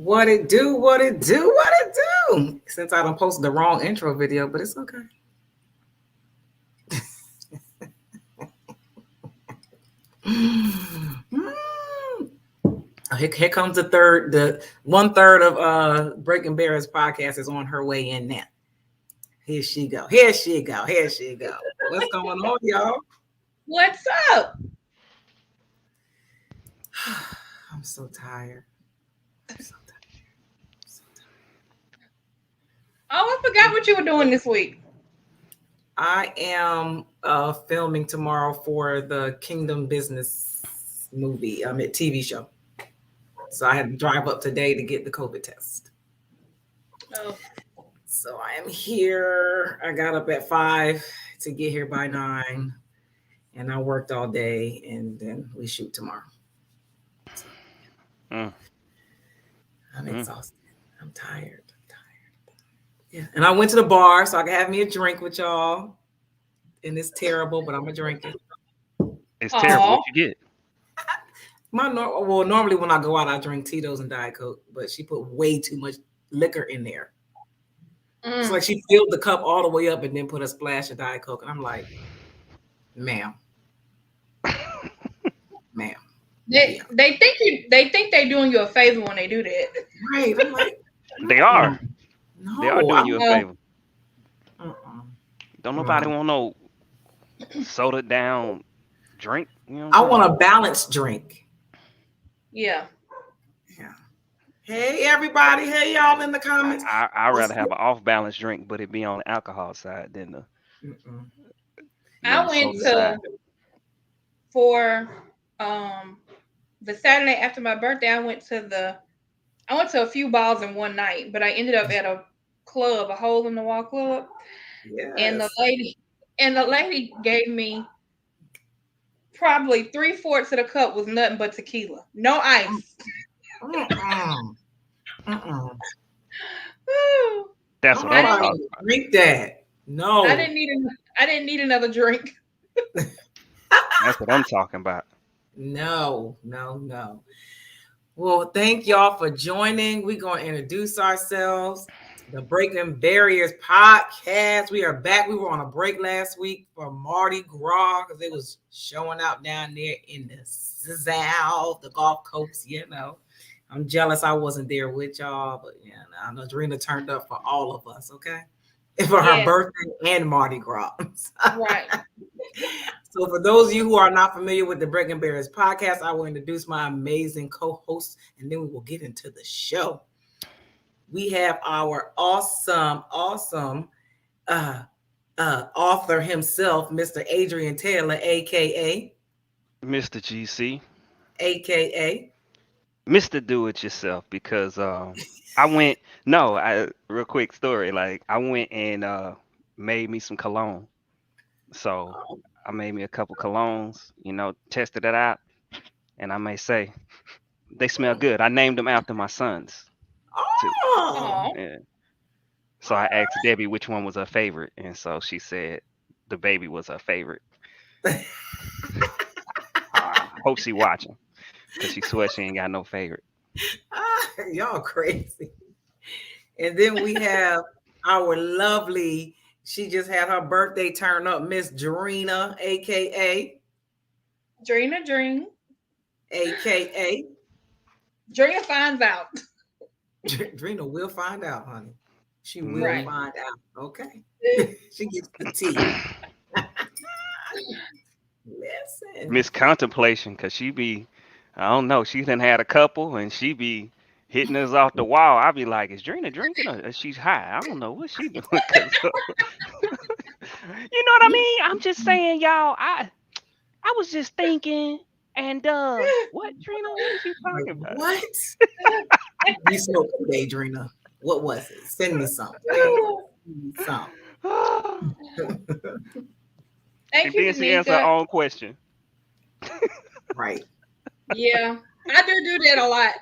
What it do? What it do? What it do? Since I done posted the wrong intro video, but it's okay. Here comes the 1/3 of Breaking Barriers podcast is on her way in now. Here she go. Here she go. Here she go. What's going on, y'all? What's up? I'm so tired. I'm so tired. Oh, I forgot what you were doing this week. I am filming tomorrow for the Kingdom Business movie, TV show. So I had to drive up today to get the COVID test. Oh. So I am here. I got up at 5 to get here by 9. And I worked all day, and then we shoot tomorrow. So, I'm exhausted. I'm tired. Yeah. And I went to the bar so I could have me a drink with y'all. And it's terrible, but I'm going to drink it. It's terrible. What you get? Normally when I go out, I drink Tito's and Diet Coke, but she put way too much liquor in there. It's like she filled the cup all the way up and then put a splash of Diet Coke. And I'm like, ma'am. They think they're doing you a favor when they do that. Right. I'm like, they are. No, they are doing you a favor. Don't nobody want no soda down drink. You know I want a balanced drink. Yeah. Hey everybody, hey y'all in the comments. I'd rather have an off balance drink, but it be on the alcohol side than the. I went to for the Saturday after my birthday. I went to a few balls in one night, but I ended up at a club, a hole in the wall club. Yes. And the lady gave me probably 3/4 of the cup was nothing but tequila, no ice. That's what I'm talking about. Drink that. No, I didn't need another drink. That's what I'm talking about. No. Well, thank y'all for joining. We're going to introduce ourselves. The Breaking Barriers podcast. We are back. We were on a break last week for Mardi Gras because it was showing out down there in the South, the Gulf Coast, I'm jealous I wasn't there with y'all, but I know Drena turned up for all of us, okay? For her birthday and Mardi Gras. Right. So for those of you who are not familiar with the Breaking Barriers podcast, I will introduce my amazing co-host, and then we will get into the show. We have our awesome author himself, Mr. Adrian Taylor, a.k.a. Mr. GC. A.k.a. Mr. Do-It-Yourself, because real quick story. Like, I went and made me some cologne. So I made me a couple colognes, tested it out. And I may say, they smell good. I named them after my sons. Oh. Yeah. So I asked Debbie which one was her favorite, and so she said the baby was her favorite. Hope she watching, because she swears she ain't got no favorite. Y'all crazy. And then we have our lovely, she just had her birthday turn up, Miss Drena, a.k.a. Drena Dreen. A.k.a. Drena finds out. Drena will find out, honey. She will find out. Okay. She gets the tea. Listen. Miss Contemplation, because she be, I don't know, she done had a couple and she be hitting us off the wall. I be like, is Drena drinking or she's high? I don't know what she doing. You know what I mean? I'm just saying, y'all, I was just thinking. And what, Drena? What is you talking about? What? You smoked today, Drena. What was it? Send me some. Thank you, she answered her own question. Right. Yeah, I do that a lot.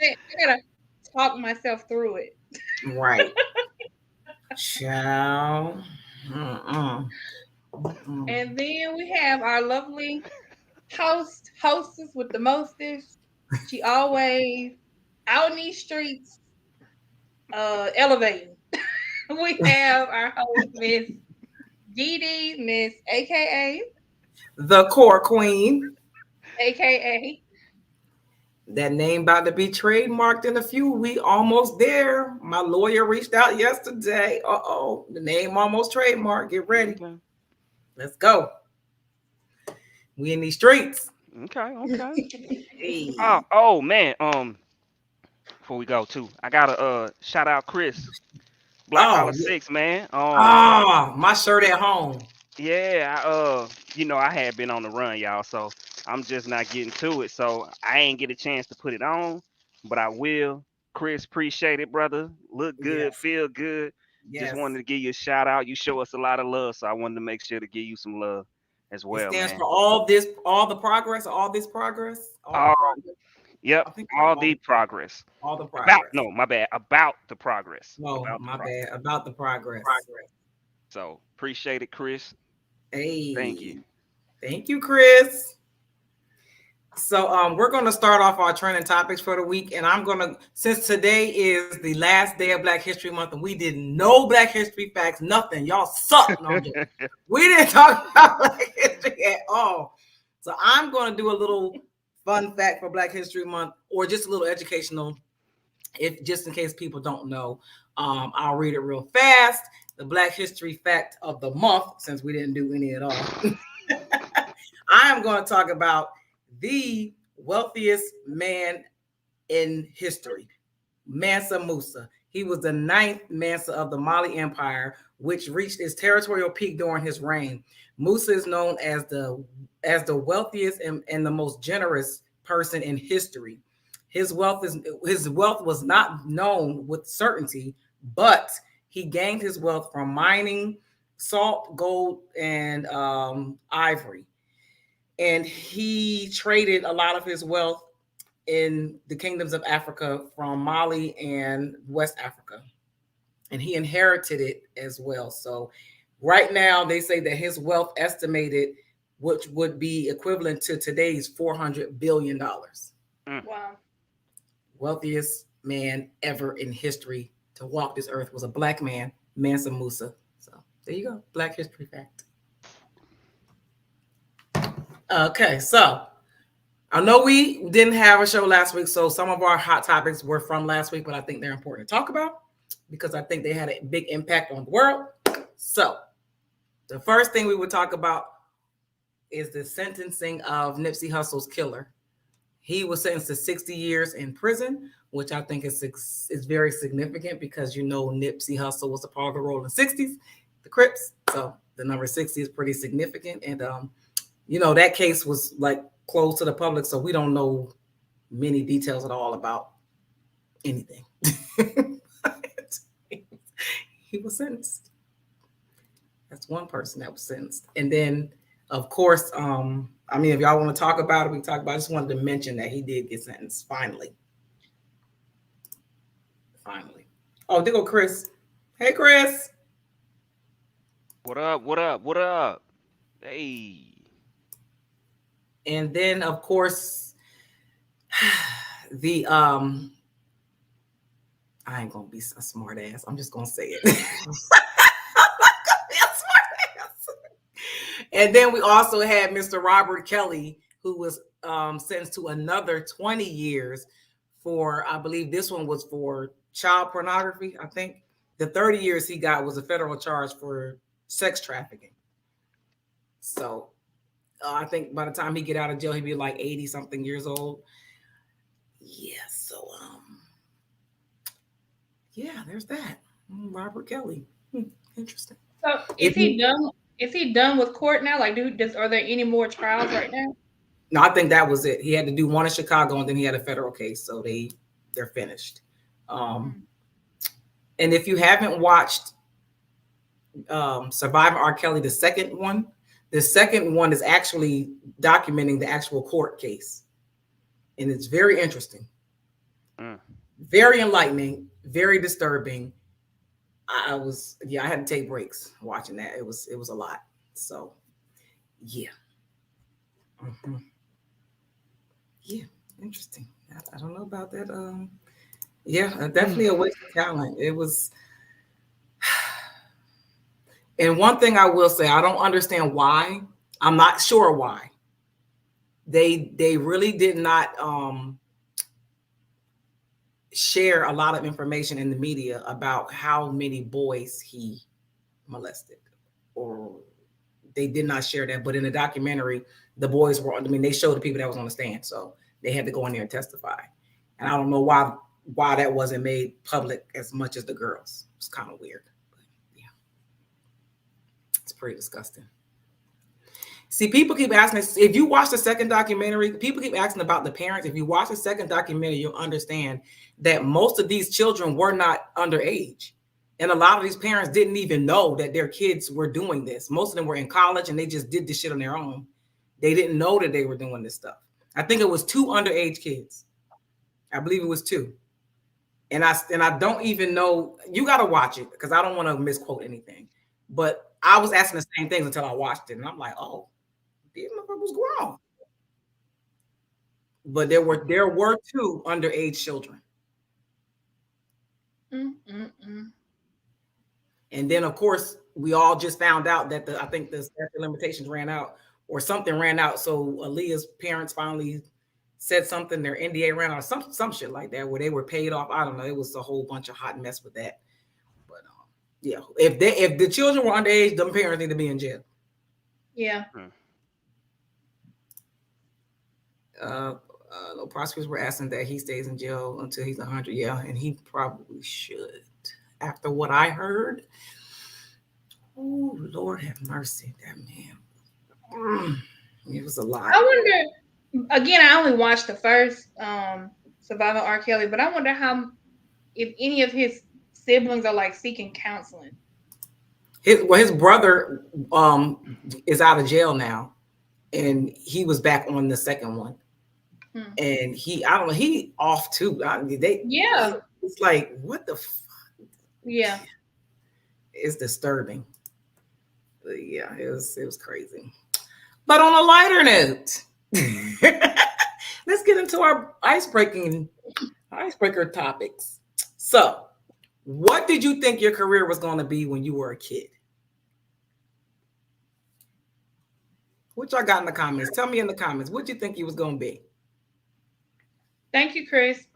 I gotta talk myself through it. Right. Ciao. And then we have our lovely hostess with the mostest. She always out in these streets, elevating. We have our host, Miss Dee, Miss AKA, the core queen. AKA. That name about to be trademarked in a few. We almost there. My lawyer reached out yesterday. Uh-oh, the name almost trademarked. Get ready. Okay. Let's go. We in these streets. Okay. Hey. Oh man. Before we go too, I gotta shout out Chris, Black Oh, Collar yeah. 6, man. My shirt at home. Yeah, I had been on the run, y'all, so I'm just not getting to it. So I ain't get a chance to put it on, but I will. Chris, appreciate it, brother. Look good, Yes. feel good. Just Yes. wanted to give you a shout out. You show us a lot of love, so I wanted to make sure to give you some love as It well, stands man. for all the progress, all this progress, all the All, progress. yep, I think all the progress. all the About progress. no, my bad. About the progress. No, About the my progress. bad. About the progress. So appreciate it, Chris. Thank you. Hey, thank you, Chris. So we're gonna start off our trending topics for the week, and since today is the last day of Black History Month, and we did no Black History facts, nothing. Y'all suck. No, I'm joking. We didn't talk about Black History at all. So I'm gonna do a little fun fact for Black History Month, or just a little educational, if just in case people don't know. I'll read it real fast. The Black History fact of the month, since we didn't do any at all. I am going to talk about the wealthiest man in history, Mansa Musa. He was the 9th Mansa of the Mali Empire, which reached its territorial peak during his reign. Musa is known as the wealthiest and the most generous person in history. His wealth was not known with certainty, but he gained his wealth from mining salt, gold, and ivory. And he traded a lot of his wealth in the kingdoms of Africa from Mali and West Africa. And he inherited it as well. So right now they say that his wealth estimated, which would be equivalent to today's $400 billion. Wow. Wealthiest man ever in history to walk this earth was a black man, Mansa Musa. So there you go. Black history fact. Okay, so I know we didn't have a show last week, so some of our hot topics were from last week, but I think they're important to talk about because I think they had a big impact on the world. So the first thing we would talk about is the sentencing of Nipsey Hussle's killer. He was sentenced to 60 years in prison, which I think is very significant because, Nipsey Hussle was a part of the Rolling 60s, the Crips. So the number 60 is pretty significant. And, that case was like closed to the public. So we don't know many details at all about anything. He was sentenced. That's one person that was sentenced. And then, of course, if y'all want to talk about it, we can talk about it. I just wanted to mention that he did get sentenced finally. Oh, there go Chris. Hey, Chris. What up? Hey. And then, of course, the I ain't gonna be a smart ass. I'm just gonna say it. And then we also had Mr. Robert Kelly, who was sentenced to another 20 years for, I believe this one was for child pornography, I think. The 30 years he got was a federal charge for sex trafficking. So I think by the time he get out of jail, he'd be like 80 something years old. Yeah, so there's that. Robert Kelly. Interesting. So is he done? Is he done with court now? Like, are there any more trials right now? No, I think that was it. He had to do one in Chicago, and then he had a federal case, so they're finished. And if you haven't watched Surviving R. Kelly, the second one is actually documenting the actual court case, and it's very interesting, very enlightening, very disturbing. I had to take breaks watching that. It was a lot. So, yeah. Mm-hmm. Yeah, interesting. I don't know about that. Yeah, definitely a waste of talent. It was. And one thing I will say, I don't understand why. I'm not sure why. They really did not share a lot of information in the media about how many boys he molested, or they did not share that. But in the documentary, the boys were, I mean, they showed the people that was on the stand, so they had to go in there and testify. And I don't know why that wasn't made public as much as the girls. It's kind of weird. But yeah, it's pretty disgusting. See, people keep asking, if you watch the second documentary, people keep asking about the parents. If you watch the second documentary, you'll understand that most of these children were not underage. And a lot of these parents didn't even know that their kids were doing this. Most of them were in college and they just did this shit on their own. They didn't know that they were doing this stuff. I think it was 2 underage kids. I believe it was 2. And I don't even know. You got to watch it because I don't want to misquote anything. But I was asking the same things until I watched it. And I'm like, oh, these motherfuckers grown. But there were 2 underage children. And then, of course, we all just found out that I think the statute of limitations ran out or something ran out. So Aaliyah's parents finally said something, their NDA ran out, some shit like that, where they were paid off. I don't know. It was a whole bunch of hot mess with that. But yeah, if the children were underage, them parents need to be in jail. Yeah. No, prosecutors were asking that he stays in jail until he's 100. Yeah, and he probably should. After what I heard, oh Lord have mercy, that man. It was a lot. I wonder. Again, I only watched the first Surviving R. Kelly, but I wonder if any of his siblings are like seeking counseling. His brother is out of jail now, and he was back on the second one. And I don't know, he off too. Yeah. It's like, what the fuck? Yeah. It's disturbing. But yeah, it was crazy. But on a lighter note, let's get into our icebreaker topics. So, what did you think your career was going to be when you were a kid? What y'all got in the comments? Tell me in the comments. What you think you was going to be? Thank you, Chris.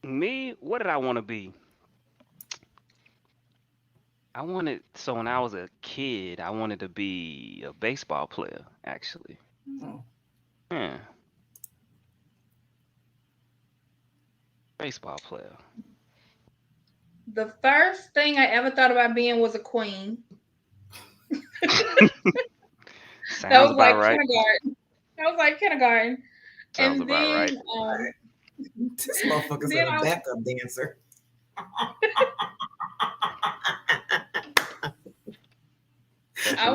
Me, what did I want to be? When I was a kid, I wanted to be a baseball player, actually. Yeah. Baseball player. The first thing I ever thought about being was a queen. That was like right. Kindergarten. That was like kindergarten. Sounds and about then, right. This motherfucker's a backup dancer. I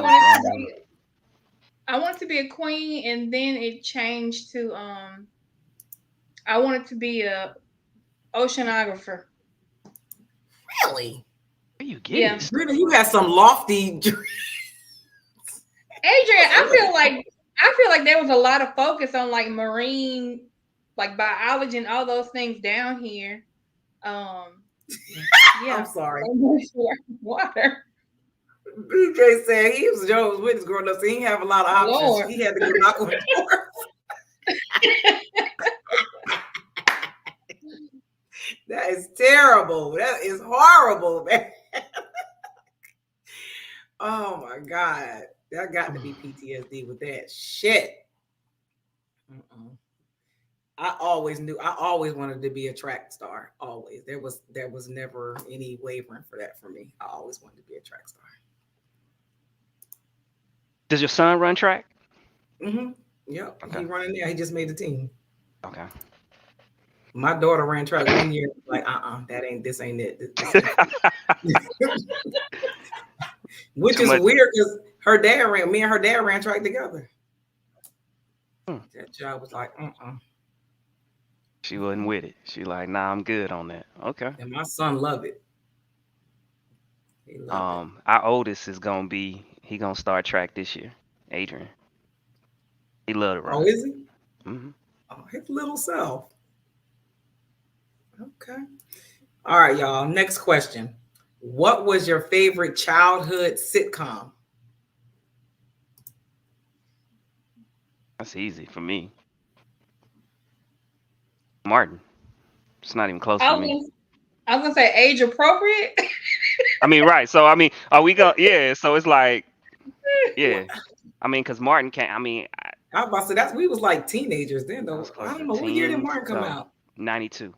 wanted to be a queen, and then it changed to I wanted to be a oceanographer. Really? Where you getting? Yeah. Really, you got some lofty dreams. Adrian, I feel like there was a lot of focus on like marine, like biology and all those things down here. Yeah. I'm sorry. Water. BJ said he was Joe's witness growing up, so he didn't have a lot of options. Lord. He had to go knock on the door. That is terrible. That is horrible, man. Oh my God. That got to be PTSD with that shit. I always wanted to be a track star. Always. There was never any wavering for that for me. I always wanted to be a track star. Does your son run track? Mm-hmm. Yep. Okay. He running there. He just made the team. Okay. My daughter ran track 1 year. Like, this ain't it. This ain't it. Which is weird because me and her dad ran track together. That job was like, She wasn't with it. She like, nah, I'm good on that. Okay. And my son loved it. He loved it. Our oldest is he gonna start track this year. Adrian. He loved it, right? Oh, is he? Mm-hmm. Oh, his little self. Okay. All right, y'all. Next question. What was your favorite childhood sitcom? That's easy for me. Martin. It's not even close for me. I was gonna say age appropriate. I mean, right. So I mean, are we gonna? Yeah. So it's like, yeah. I mean, because Martin can't. I mean, I was about to say we was like teenagers then, I though. was I close to don't know what year did teens. Martin come So out. 92. Of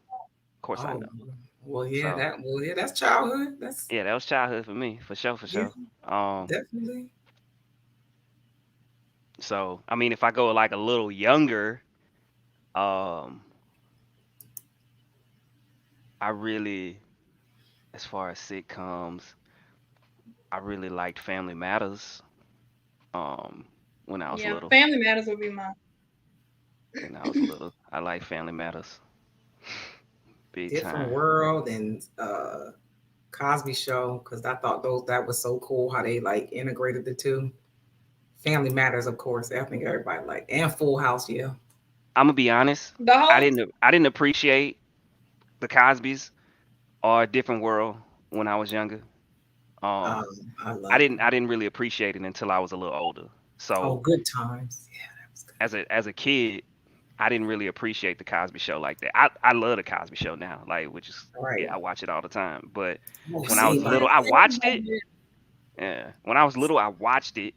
course I Oh, know. well, yeah, So that's childhood. That's yeah, that was childhood for me, for sure, for yeah, sure. definitely. So I mean, if I go like a little younger, um, I really, as far as sitcoms, I really liked Family Matters. Um, when I was Yeah, little. Family Matters would be mine. When I was little, I liked Family Matters, big Different time. world and Cosby Show, because I thought that was so cool how they like integrated the two. Family Matters, of course. I think everybody like, and Full House, yeah. I'm gonna be honest. The whole I didn't appreciate the Cosbys or a Different World when I was younger. Um, Um, I love them. I didn't really appreciate it until I was a little older. Oh, So Good Times. Yeah, that was good. as a kid, I didn't really appreciate the Cosby Show like that. I love the Cosby Show now, like which is Right. yeah, I watch it all the time. But Oh, when I was Saved by little, the I Bell. watched it. Yeah, when I was little, I watched it,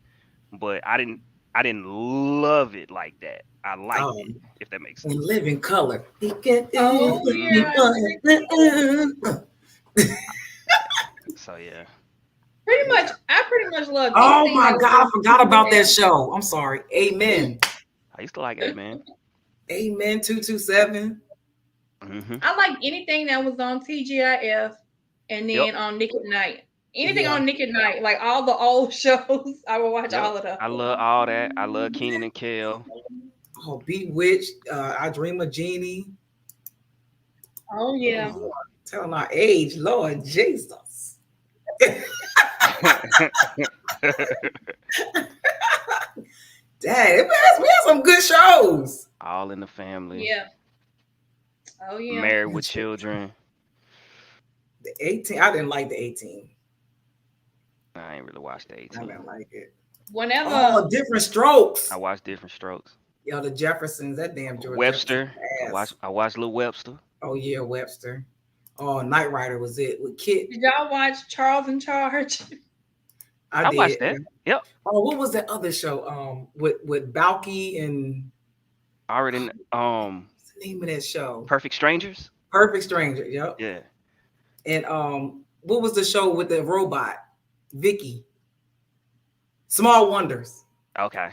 but I didn't love it like that. I liked it, if that makes sense. In living color. oh Mhm. yeah. So yeah, I pretty much love Oh anything my that was God, I on forgot about that TGIF. show. I'm sorry. Amen. I used to like Amen. Amen 227. Mhm. I like anything that was on TGIF and Yep. then on Nick at Night. Anything Yeah. on Nick at Night, like all the old shows, I will watch Yep. all of them. I love all that. I love Keenan and Kel. Oh, Bewitched. I Dream of Jeannie. Oh yeah. Oh, telling our age, Lord Jesus. Dang, we had some good shows. All in the Family. Yeah. Oh yeah. Married with Children. The 18. I didn't like the 18. I ain't really watched the I 18. didn't like it. Whenever Oh, Different Strokes. I watched Different Strokes. Yo, the Jeffersons, that damn George Webster. Jefferson I watched Little Webster. Oh yeah, Webster. Oh, Knight Rider was it with Kit. did y'all watch Charles in Charge? I did. watched that. Yep. Oh, what was that other show? With Balky and I already what's the name of that show? Perfect Strangers. Perfect Stranger. Yep. Yeah. And what was the show with the robot? Vicky. Small Wonders. Okay.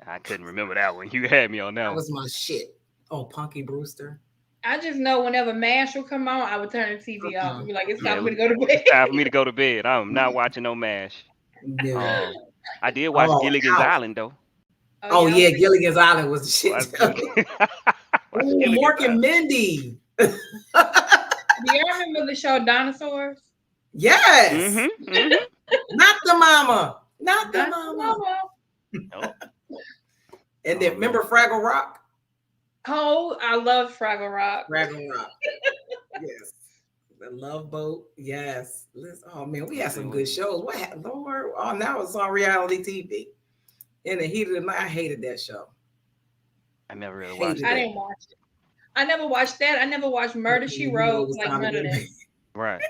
I couldn't remember that one. You had me on that That one. was my shit. Oh, Punky Brewster. I just know whenever MASH will come on, I would turn the TV off and be like, it's time for me to go to bed. It's time for me to go to bed. I'm not watching no MASH. No. I did watch Gilligan's ouch. Island though. Oh yeah, Gilligan's Island was the shit. Ooh, Mork and Mindy. Do you remember the show Dinosaurs? Yes. Mm-hmm, mm-hmm. Not the mama. Not the mama. Oh. And then remember Fraggle Rock? Oh, I love Fraggle Rock. Fraggle Rock. Yes. The Love Boat. Yes. Oh man, we had some good shows. What happened, Lord? Oh, now it's on reality TV. In the heat of the night, I hated that show. I never really watched I it. didn't watch it. I never watched that. I never watched Murder She Wrote. Like none of that. Right.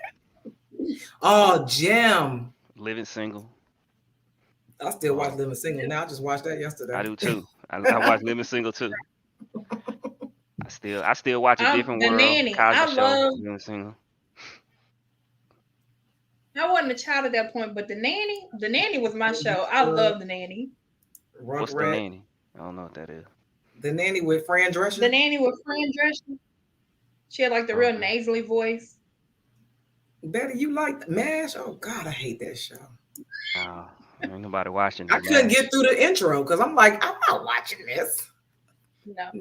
Oh, Jim. Living Single. I still watch Living Single now. I just watched that yesterday. I do too. I watch Living Single too. I still watch A Different World. Nanny. Cosby Show. Living Single. I wasn't a child at that point, but the nanny was my show. I love the nanny. What's the nanny? I don't know what that is. The nanny with Fran Drescher. The nanny with Fran Drescher. She had like the real nasally voice. Betty, you like MASH? Oh God, I hate that show. Ain't nobody watching. I couldn't get through the intro because I'm like, I'm not watching this. No.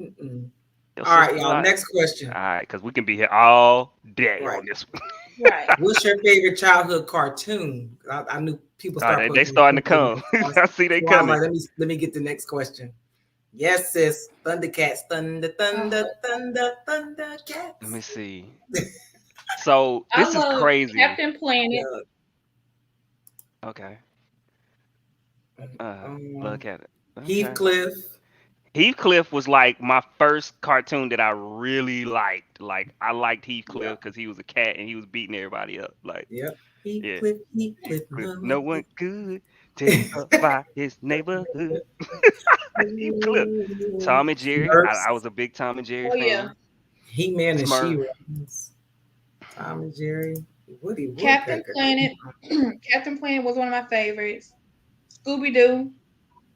All right, y'all. Next question. All right, because we can be here all day on this one. Right. What's your favorite childhood cartoon? I knew people They starting to come. I see they coming. Like, let me get the next question. Yes, sis. Thundercats. Thundercats. Let me see. So I this is love crazy. Captain Planet. Yeah. Okay. Um, Look at it. Okay. Heathcliff. Heathcliff was like my first cartoon that I really liked. Like I liked Yeah. Heathcliff because he was a cat and he was beating everybody up. Like, Yep. yeah, Heathcliff. Heathcliff. No No one one could take up by his neighborhood. Heathcliff. Tom and Jerry. I Smurfs. was a big Tom and Jerry Oh yeah, fan. He-Man and Smurf. She-Ra. Tom and Jerry. Woody Captain Woodpecker. Planet. Captain Planet was one of my favorites. Scooby Doo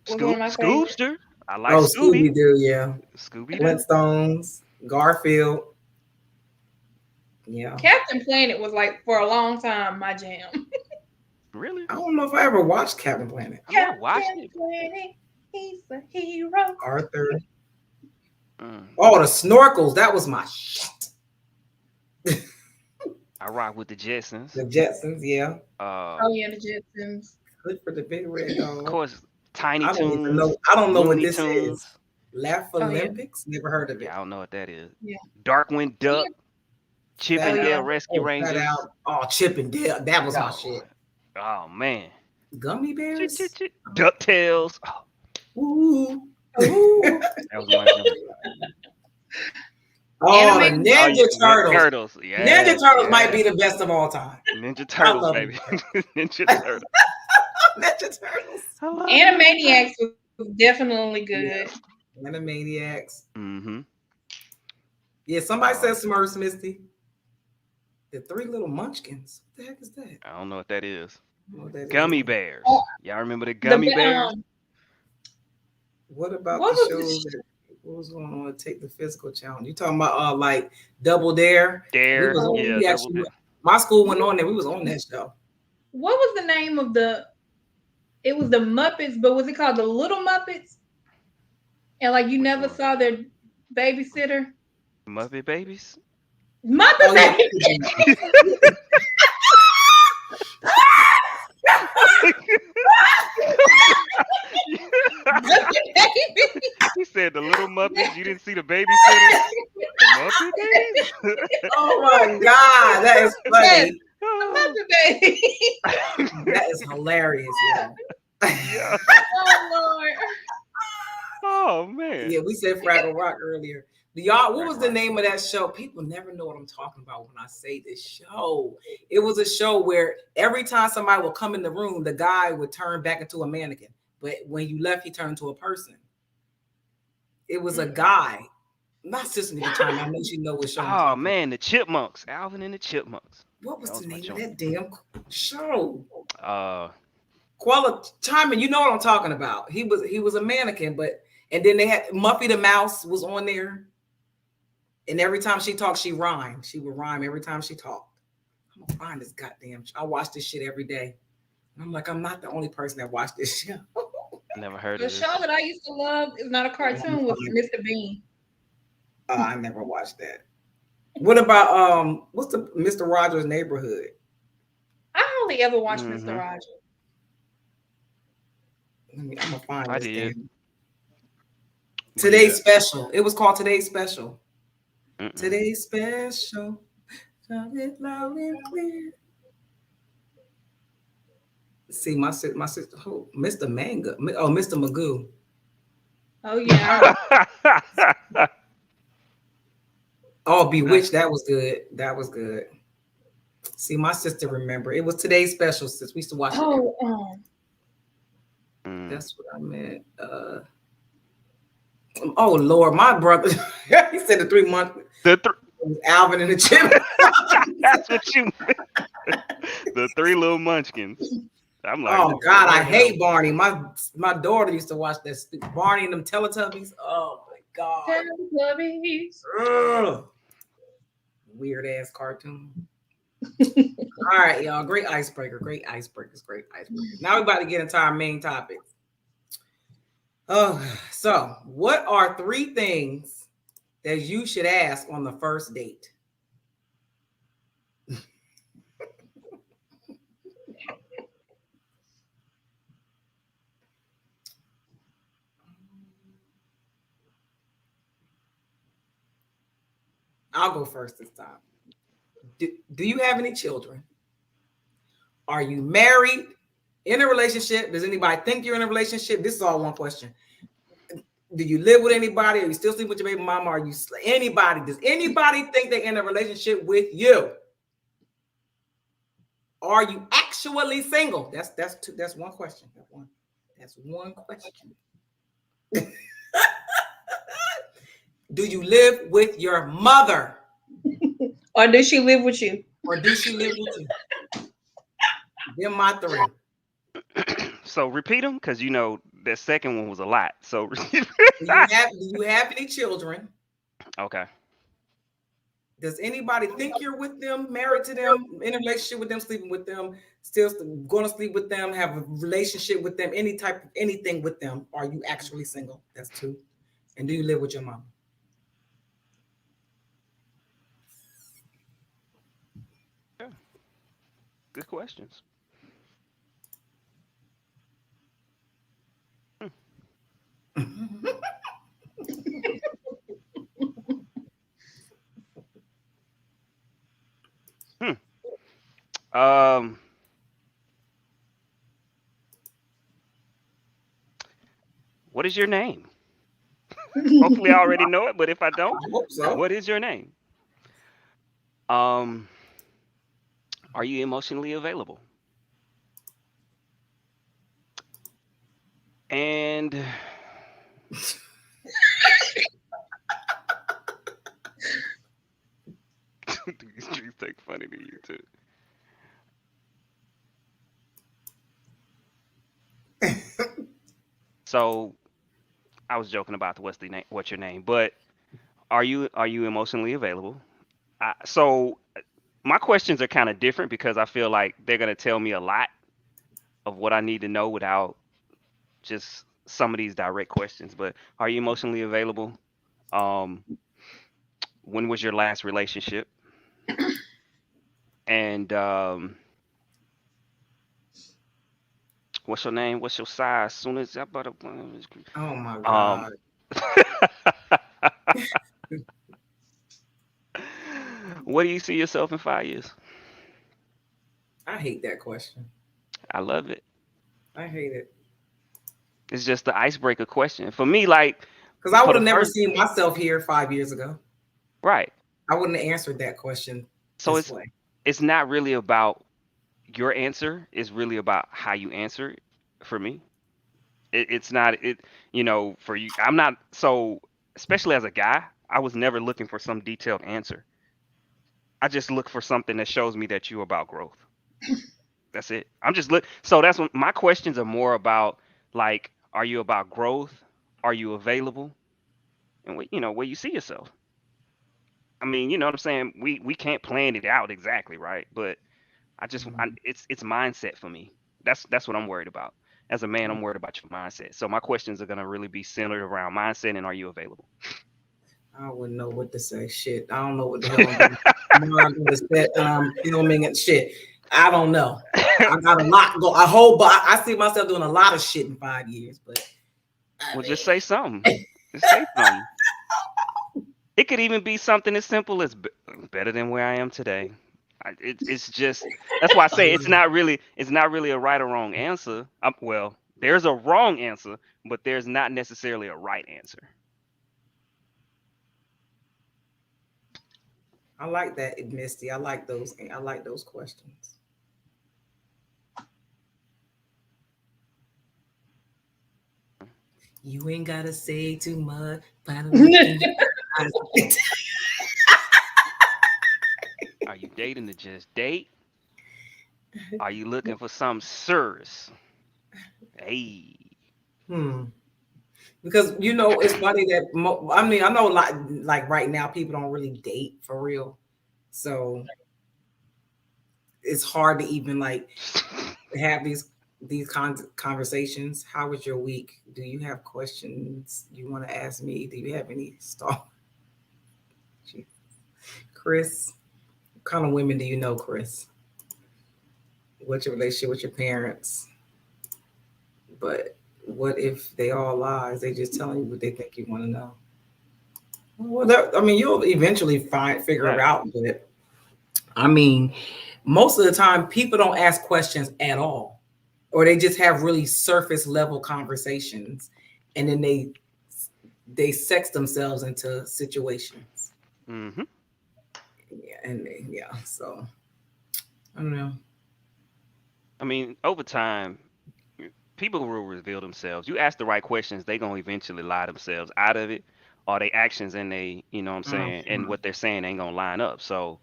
was one of my favorites. Scoobster. I like Oh, Scooby. Scooby-Doo, yeah. Scooby Doo. Flintstones. Garfield. Yeah. Captain Planet was like for a long time my jam. Really? I don't know if I ever watched Captain Planet. I know I watched Captain it. Planet, he's a hero. Arthur. Mm. Oh, the snorkels. That was my shit. I rock with the Jetsons. The Jetsons, yeah. Oh yeah, the Jetsons. Good for the big red Of dog. course, Tiny I don't even Toons, know. I don't know what Looney this Tunes. is. Laugh Oh yeah, Olympics? Never heard of it. Yeah, I don't know what that is. yeah. Darkwing Duck, Chip Fat Oh and Al. Dale yeah. Rescue Oh, Fat Rangers. Al. Oh, Chip and Dale. That was my Oh, shit. oh man. Gummy bears? DuckTales. Oh, Ooh. Ooh. that was my jam. Oh, the Animated. Oh, Ninja Turtles. Turtles. Ninja Yes, Turtles might yes. be the best of all time. Ninja I Turtles, love baby. Ninja Ninja Turtles. Turtles. I love Animaniacs was definitely good. Yes. Animaniacs. Mm-hmm. Yeah, somebody said Smurfs, Misty. The Three Little Munchkins. What the heck is that? I don't know what that is. I don't know what that Gummy is. Bears. Oh, Y'all remember the the Gummy Bears? What about what the was shows that what was going on to take the physical challenge? You talking about like Double Dare? We Dare. was on Yeah, we Double actually Dare. my school went on there. We was on that show. what was the name of the? It was the Muppets, but was it called the Little Muppets? And like you Which never one? saw their babysitter. Muppet Babies? Muppet Oh yeah. Babies. Muppet Babies. He said the Little Muppets. You didn't see the babysitter? Muppet Babies? Oh my god, that is Yes, funny. the Muppet Babies. That is hilarious, yeah. Yeah. Oh Lord. Oh man. Yeah, we said Fraggle Rock earlier. Y'all, what was the Fraggle Rock. name of that show? People never know what I'm talking about when I say this show. It was a show where every time somebody would come in the room, the guy would turn back into a mannequin. But when you left, he turned into a person. It was a guy. My sister need to time. I know she know what show I'm Oh talking man, the Chipmunks. Alvin and the Chipmunks. about. What was That the was my name of joint. that damn show? Timon, you know what I'm talking about. He was a mannequin, and then they had Muffy the Mouse was on there. And every time she talked, she rhymed. She would rhyme every time she talked. I'm gonna find this goddamn. I watch this shit every day. And I'm like, I'm not the only person that watched this show. Never heard The of this. show that I used to love is not a cartoon. Was Mr. Bean. I never watched that. What about what's the Mr. Rogers' Neighborhood? I only ever watched Mhm. Mr. Rogers. I'm gonna find I this did. damn. Today's Special. It was called Today's Special. Mm-mm. Today's Special. Sound it loud and clear. See, my sister, oh, Mr. Manga. Oh, Mr. Magoo. Oh yeah. Oh, Bewitched. That was good. That was good. See, my sister remember. It was Today's Special, sis. We used to watch it. That's what I meant. Oh Lord, my brother. He said the 3 month. Alvin and the Chipmunks. That's what you meant. The Three Little Munchkins. I'm like, oh God, I hate Barney. My daughter used to watch that Barney and them Teletubbies. Oh my God. Teletubbies. Ugh. Weird ass cartoon. All right, y'all. Great icebreaker. Great icebreakers. Great icebreakers. Now we're about to get into our main topic. Oh, so what are 3 things that you should ask on the first date? I'll go first this time. Do you have any children? Are you married? In a relationship? Does anybody think you're in a relationship? This is all one question. Do you live with anybody? Are you still sleeping with your baby mama? Are you anybody? Does anybody think they're in a relationship with you? Are you actually single? That's one question. That's one question. Do you live with your mother? Or does she live with you? Or do she live with you? Them my three. So repeat them, because that second one was a lot. So do you have any children? Okay. Does anybody think you're with them, married to them, in a relationship with them, sleeping with them, still going to sleep with them, have a relationship with them, any type of anything with them? Are you actually single? That's two. And do you live with your mom? Yeah. Good questions. Um, what is your name? Hopefully, I already know it, but if I don't, I hope so. What is your name? Are you emotionally available? And these streets take funny to you too. So I was joking about what's your name, but are you emotionally available? So my questions are kind of different because I feel like they're gonna tell me a lot of what I need to know without just some of these direct questions. But are you emotionally available? Um, when was your last relationship? And what's your name? What's your size? Soon as I bought Oh my um, God. what do you see yourself in 5 years? I hate that question. I love it. I hate it. It's just the icebreaker question for me. Like, because I for would the have never first, seen myself here 5 years ago. right. I wouldn't have answered that question So this it's way. it's not really about your answer. It's really about how you answer it. For me, it's not for you. I'm not so, especially as a guy. I was never looking for some detailed answer. I just look for something that shows me that you're about growth. That's it. I'm just look. So that's what my questions are more about. Like, are you about growth? Are you available? And where you see yourself. I mean, you know what I'm saying. We can't plan it out exactly, right? But it's mindset for me. That's what I'm worried about. As a man, I'm worried about your mindset. So my questions are gonna really be centered around mindset and are you available? I wouldn't know what to say. Shit. I don't know what the hell I'm doing. I'm going to set filming and shit. I don't know. I got a lot go. I see myself doing a lot of shit in 5 years, but Well, just say something. Just say something. It could even be something as simple as better than where I am today. It's just that's why I say it's not really a right or wrong answer. Well, there's a wrong answer, but there's not necessarily a right answer. I like that, Misty. I like those. I like those questions. You ain't gotta say too much. Are you dating to just date? Are you looking for some serious? Hey. Because it's funny that I know a lot. Like right now, people don't really date for real, so it's hard to even like have these conversations. How was your week? Do you have questions you want to ask me? Do you have any stuff? Chris, what kind of women do you know, Chris? What's your relationship with your parents? But what if they all lies? They just telling you what they think you want to know. Well, I mean, you'll eventually figure it Right. out. But I mean, most of the time, people don't ask questions at all, or they just have really surface level conversations, and then they sex themselves into situations. Mm-hmm. Yeah, and yeah, so I don't know. I mean, over time, people will reveal themselves. You ask the right questions, they gonna eventually lie themselves out of it, or their actions and they, you know what I'm saying, and Mhm. what they're saying ain't gonna line up. So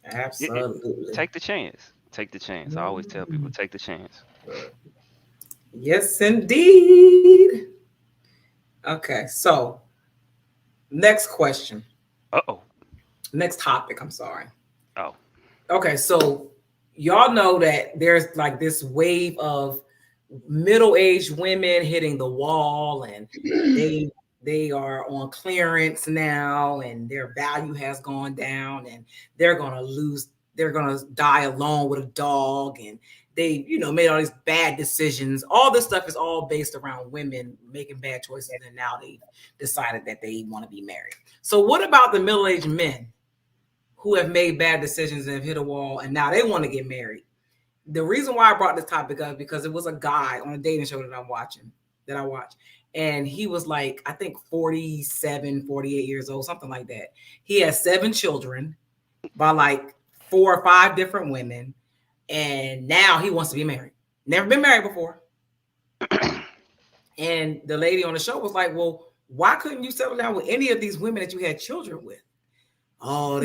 Absolutely. take the chance. Take the chance. I always tell people, Mhm. take the chance. Yes, indeed. Okay, so next question, Uh-oh. next topic. I'm sorry. Oh. Okay, so y'all know that there's like this wave of middle-aged women hitting the wall, and they they are on clearance now, and their value has gone down, and they're gonna die alone with a dog, and they made all these bad decisions. All this stuff is all based around women making bad choices, and now they've decided that they want to be married. So what about the middle-aged men who have made bad decisions and have hit a wall, and now they want to get married? The reason why I brought this topic up because it was a guy on a dating show that I watch. And he was like, I think 47, 48 years old, something like that. He has 7 children by like 4 or 5 different women. And now he wants to be married. Never been married before. And the lady on the show was like, well, why couldn't you settle down with any of these women that you had children with? Oh,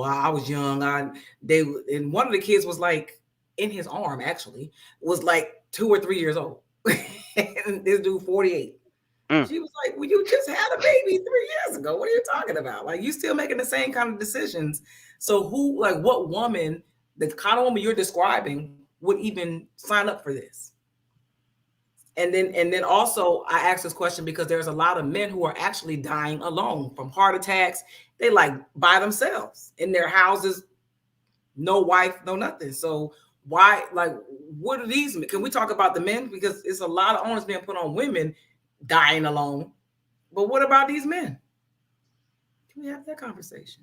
I was young. And one of the kids was like in his arm, actually, was like 2 or 3 years old. And this dude 48. Mm. She was like, well, you just had a baby 3 years ago. What are you talking about? Like, you still making the same kind of decisions. So what woman, the kind of woman you're describing, would even sign up for this? And then also I asked this question because there's a lot of men who are actually dying alone from heart attacks. They like by themselves in their houses, no wife, no nothing. So why, like, what are these? Can we talk about the men? Because it's a lot of onus being put on women dying alone. But what about these men? Can we have that conversation?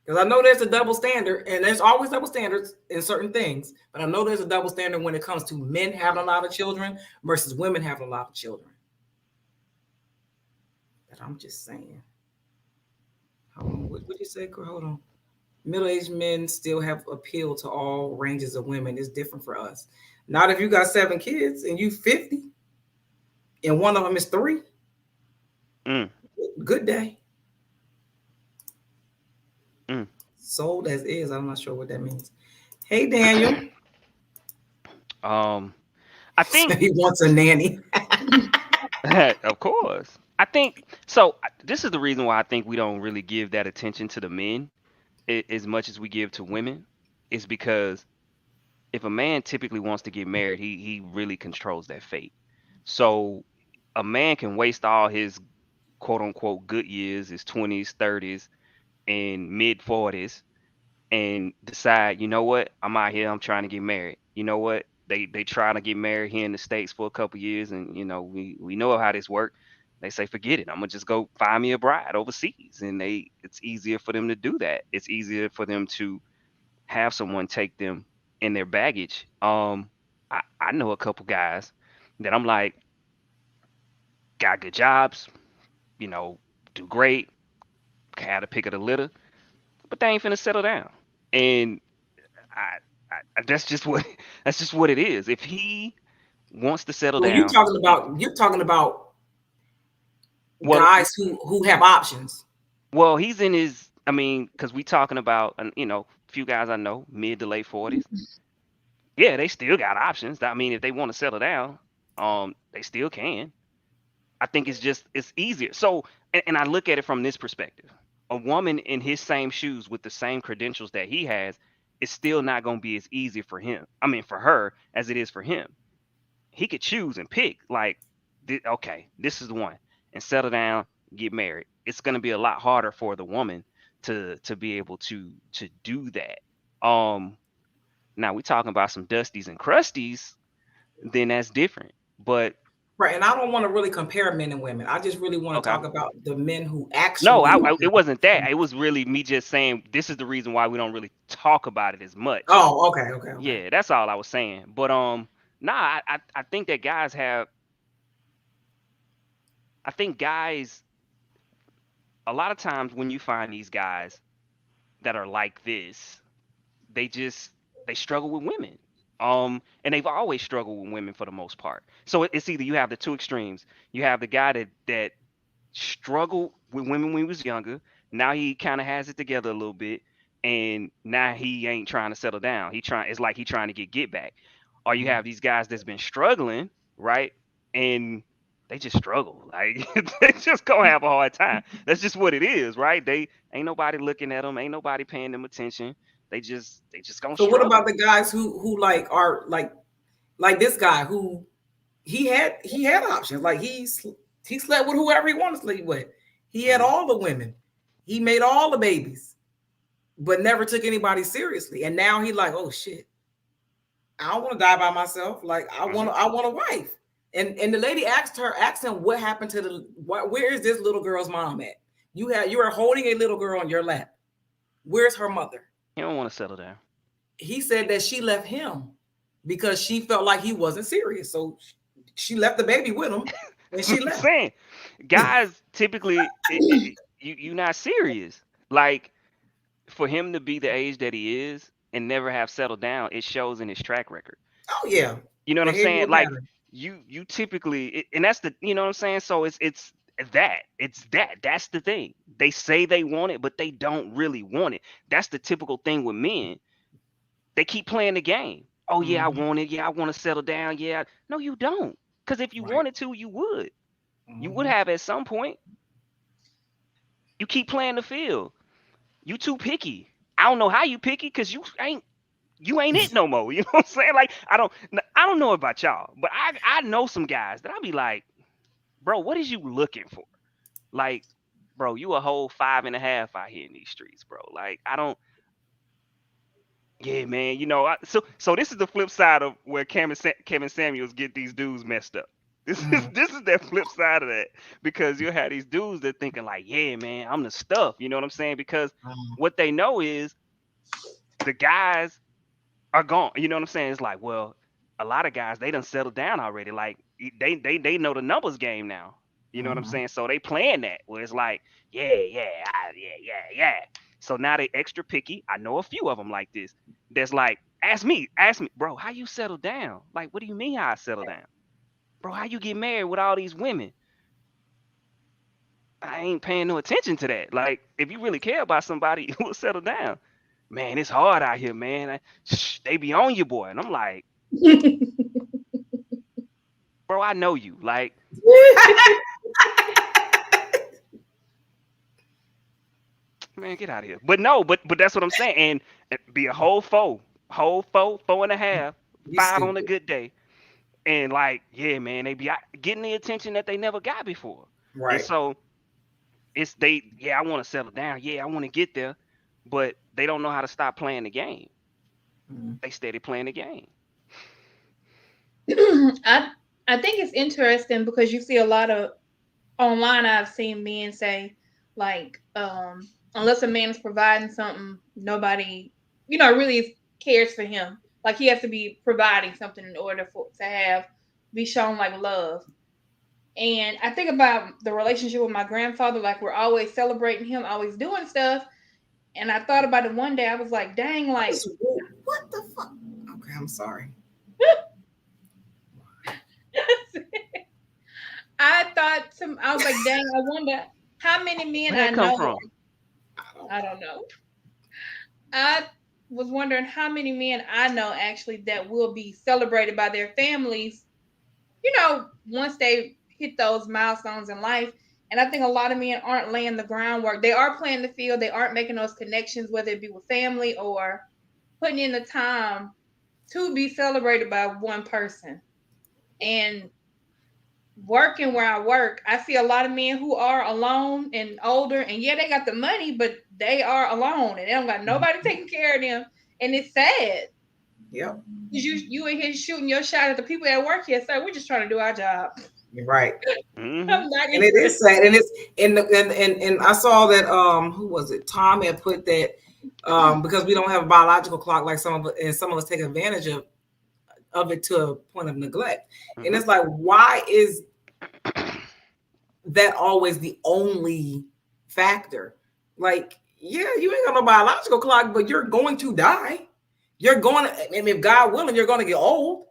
Because I know there's a double standard, and there's always double standards in certain things. But I know there's a double standard when it comes to men having a lot of children versus women having a lot of children. But I'm just saying. Hold on, what you say? Hold on. Middle-aged men still have appeal to all ranges of women. It's different for us. Not if you got 7 kids and you 50, and one of them is 3. Mm. Good day. Mm. Sold as is. I'm not sure what that means. Hey, Daniel. I think He wants a nanny. of course. I think so. This is the reason why I think we don't really give that attention to the men as much as we give to women, is because if a man typically wants to get married, he really controls that fate. So a man can waste all his quote unquote good years, his 20s, 30s, and mid 40s, and decide, you know what, I'm out here, I'm trying to get married. You know what? They trying to get married here in the States for a couple years, and we know how this works. They say, forget it. I'm gonna just go find me a bride overseas. And it's easier for them to do that. It's easier for them to have someone take them in their baggage. I know a couple guys that I'm like, got good jobs, you know, do great, had a pick of the litter, but they ain't finna settle down. And I, that's just what that's just what it is. If he wants to settle So you down, talking about you're talking about well, guys who have options. he's in his. I mean, because we talking about, few guys I know, mid to late 40s. Yeah, they still got options. I mean, if they want to settle down, they still can. I think it's easier. So, and I look at it from this perspective. A woman in his same shoes with the same credentials that he has is still not going to be as easy for him. I mean, for her as it is for him. He could choose and pick, like, okay, this is the one, and settle down, get married. It's going to be a lot harder for the woman to be able to do that. Now we talking about some dusties and crusties, then that's different. But Right, and I don't want to really compare men and women. I just really want to Okay. talk about the men who No, actually. it wasn't that. It was really me just saying this is the reason why we don't really talk about it as much. Oh, okay. Yeah, that's all I was saying. But nah, I think that guys have. I think guys, a lot of times when you find these guys that are like this, they just they struggle with women. And they've always struggled with women for the most part. So it's either you have the two extremes. You have the guy that struggled with women when he was younger. Now he kind of has it together a little bit, and now he ain't trying to settle down. It's like he trying to get back. Or you have these guys that's been struggling, right? And they just struggle. Like they just gonna have a hard time. That's just what it is, right? They ain't nobody looking at them, ain't nobody paying them attention. They just gonna So what about struggle. the guys who like are like this guy who he had options. Like he slept with whoever he wanted to sleep with. He had all the women. He made all the babies, but never took anybody seriously. And now he like, oh shit, I don't want to die by myself. Like I want a wife. And the lady asked him what happened to where is this little girl's mom at? You are holding a little girl on your lap. Where's her mother? He don't want to settle down. He said that she left him because she felt like he wasn't serious. So she left the baby with him and she I'm left. saying, guys typically you not serious. Like for him to be the age that he is and never have settled down, it shows in his track record. Oh yeah. You know what I'm saying? Behavioral Like pattern. you typically, and that's the, you know what I'm saying. So it's that's the thing. They say they want it, but they don't really want it. That's the typical thing with men. They keep playing the game. Oh yeah, I want it. Yeah, I want to settle down. Yeah, no, you don't. Because if you Right. wanted to, you would. You would have at some point. You keep playing the field. You too picky. I don't know how you picky because you ain't it no more. You know what I'm saying? Like I don't know about y'all, but I know some guys that I'll be like, bro, what is you looking for? Like, bro, you a whole 5.5 out here in these streets, bro. Like I don't. Yeah, man. You know, so this is the flip side of where Kevin Samuels get these dudes messed up. This is that flip side of that, because you have these dudes that thinking like, yeah, man, I'm the stuff. You know what I'm saying? Because what they know is the guys are gone. You know what I'm saying? It's like, well, a lot of guys, they done settled down already. Like they know the numbers game now. You know what I'm saying? So they playing that where it's like, yeah. So now they extra picky. I know a few of them like this. That's like, ask me, bro, how you settle down? Like, what do you mean how I settle down? Bro, how you get married with all these women? I ain't paying no attention to that. Like, if you really care about somebody, you will settle down. Man, it's hard out here, man. They be on you, boy. And I'm like, bro, I know you. Like, man, get out of here. But no, but that's what I'm saying. And be a whole 4.5, You 5 on a stupid. good day. And like, yeah, man, they be getting the attention that they never got before. And Right. so I want to settle down. Yeah, I want to get there. But they don't know how to stop playing the game. They steady playing the game. I think it's interesting because you see a lot of online. I've seen men say like, unless a man is providing something, nobody, really cares for him. Like he has to be providing something in order to be shown like love. And I think about the relationship with my grandfather. Like we're always celebrating him, always doing stuff. And I thought about it one day. I was like, dang, like What the fuck? Okay, I'm sorry. I was like, dang, I wonder how many men Where I that come know. from? I don't know. I was wondering how many men I know actually that will be celebrated by their families, once they hit those milestones in life. And I think a lot of men aren't laying the groundwork. They are playing the field. They aren't making those connections, whether it be with family or putting in the time to be celebrated by one person. And working where I work, I see a lot of men who are alone and older, and yeah, they got the money, but they are alone and they don't got nobody taking care of them, and it's sad. Yep. You in here shooting your shot at the people that work here, sir. We're just trying to do our job. You're right. I'm not And it is sad. And it's and I saw that who was it? Tom had put that because we don't have a biological clock like some of us, and some of us take advantage of it to a point of neglect. And it's like, why is that always the only factor? Like, yeah, you ain't got no biological clock, but you're going to die. You're going to, I mean, if God willing, you're going to get old.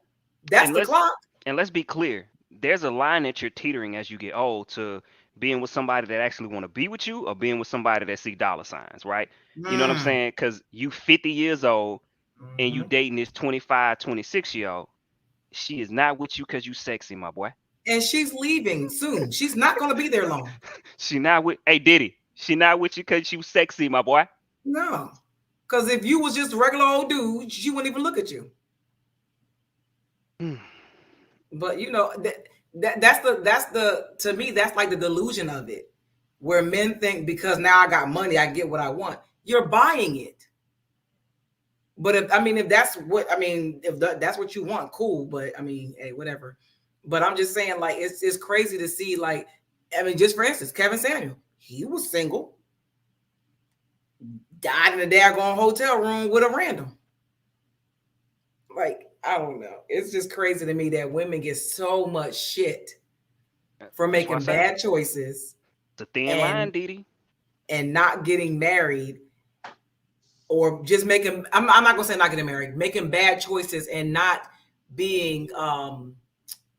That's the clock. And let's be clear. There's a line that you're teetering as you get old to being with somebody that actually want to be with you or being with somebody that see dollar signs, right? You know what I'm saying? Because you 50 years old and you dating this 25, 26-year-old. She is not with you because you sexy, my boy. And she's leaving soon. She's not going to be there long. She not with, hey, Diddy, she not with you because you sexy, my boy. No. Because if you was just a regular old dude, she wouldn't even look at you. But you know, that's the to me, that's like the delusion of it, where men think because now I got money, I get what I want. You're buying it. But if that's what, I mean, if that's what you want, cool. But I mean, hey, whatever. But I'm just saying, like, it's crazy to see, like, I mean, just for instance, Kevin Samuel, he was single, died in a daggone hotel room with a random. Like, I don't know. It's just crazy to me that women get so much shit for making bad choices. It's a thin line, Didi. And not getting married, or just making, I'm not going to say not getting married, making bad choices and not being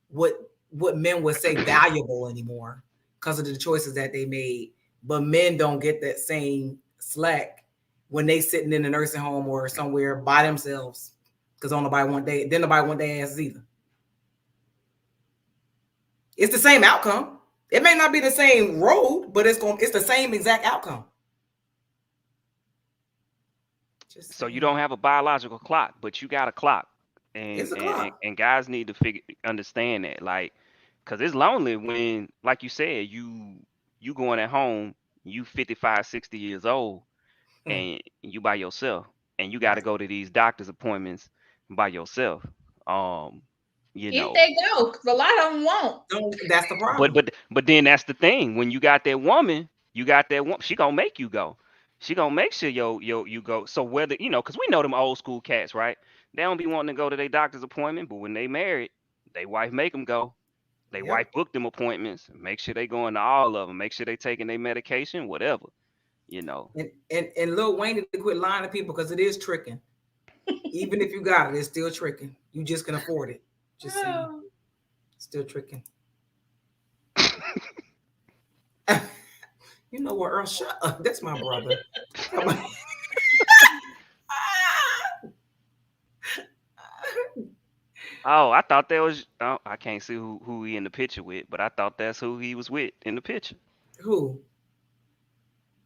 what men would say valuable anymore because of the choices that they made. But men don't get that same slack when they sitting in a nursing home or somewhere by themselves. Because nobody want their asses either. It's the same outcome. It may not be the same road, but it's the same exact outcome. So you don't have a biological clock, but you got a clock. And guys need to understand that, like, because it's lonely when, like you said, you going at home, you 55, 60 years old, and you by yourself, and you got to go to these doctor's appointments by yourself. You know, if they go, because a lot of them won't. That's the problem. But then that's the thing. When you got that woman, she gonna make you go. She gonna make sure you go. So whether, you know, because we know them old school cats, right? They don't be wanting to go to their doctor's appointment, but when they married, they wife make them go. They wife book them appointments. Make sure they going to all of them. Make sure they taking their medication, whatever. You know. And Lil Wayne need to quit lying to people because it is tricking. Even if you got it, it's still tricking. You just can afford it. Just saying. Still tricking. You know what, Earl? Shut up. That's my brother. Oh, I thought that was. Oh, I can't see who he in the picture with, but I thought that's who he was with in the picture. Who?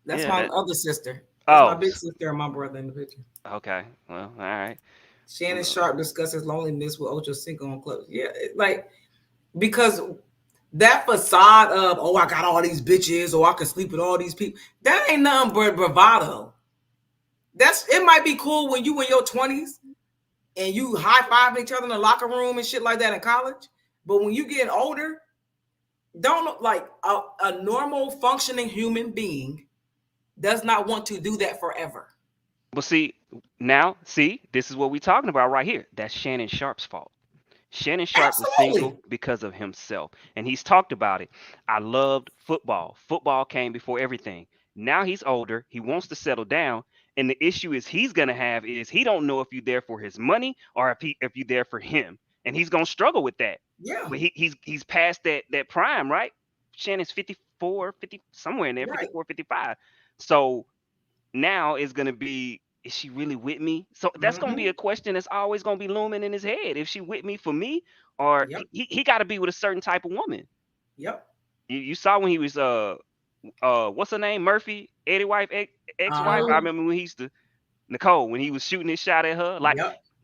That's my other sister. That's my big sister and my brother in the picture. Okay, well, all right. Shannon Sharp discusses loneliness with Ocho Cinco on Clubs. Yeah, like, because that facade of, oh, I got all these bitches, or I can sleep with all these people, that ain't nothing but bravado. It might be cool when you in your 20s and you high-fiving each other in the locker room and shit like that in college. But when you get older, don't, like, a normal functioning human being does not want to do that forever. But see, this is what we're talking about right here. That's Shannon Sharp's fault. Shannon Sharp was single because of himself. And he's talked about it. I loved football. Football came before everything. Now he's older. He wants to settle down. And the issue he's going to have is he don't know if you're there for his money or if you're there for him. And he's going to struggle with that. Yeah. But he's past that prime, right? Shannon's 54, 50, somewhere in there, right. 54, 55. So now it's going to be, is she really with me? So that's going to be a question that's always going to be looming in his head. If she with me for me, or he got to be with a certain type of woman. Yep. You saw when he was, what's her name? Murphy, Eddie wife, ex-wife. I remember when he used to, Nicole, when he was shooting his shot at her, like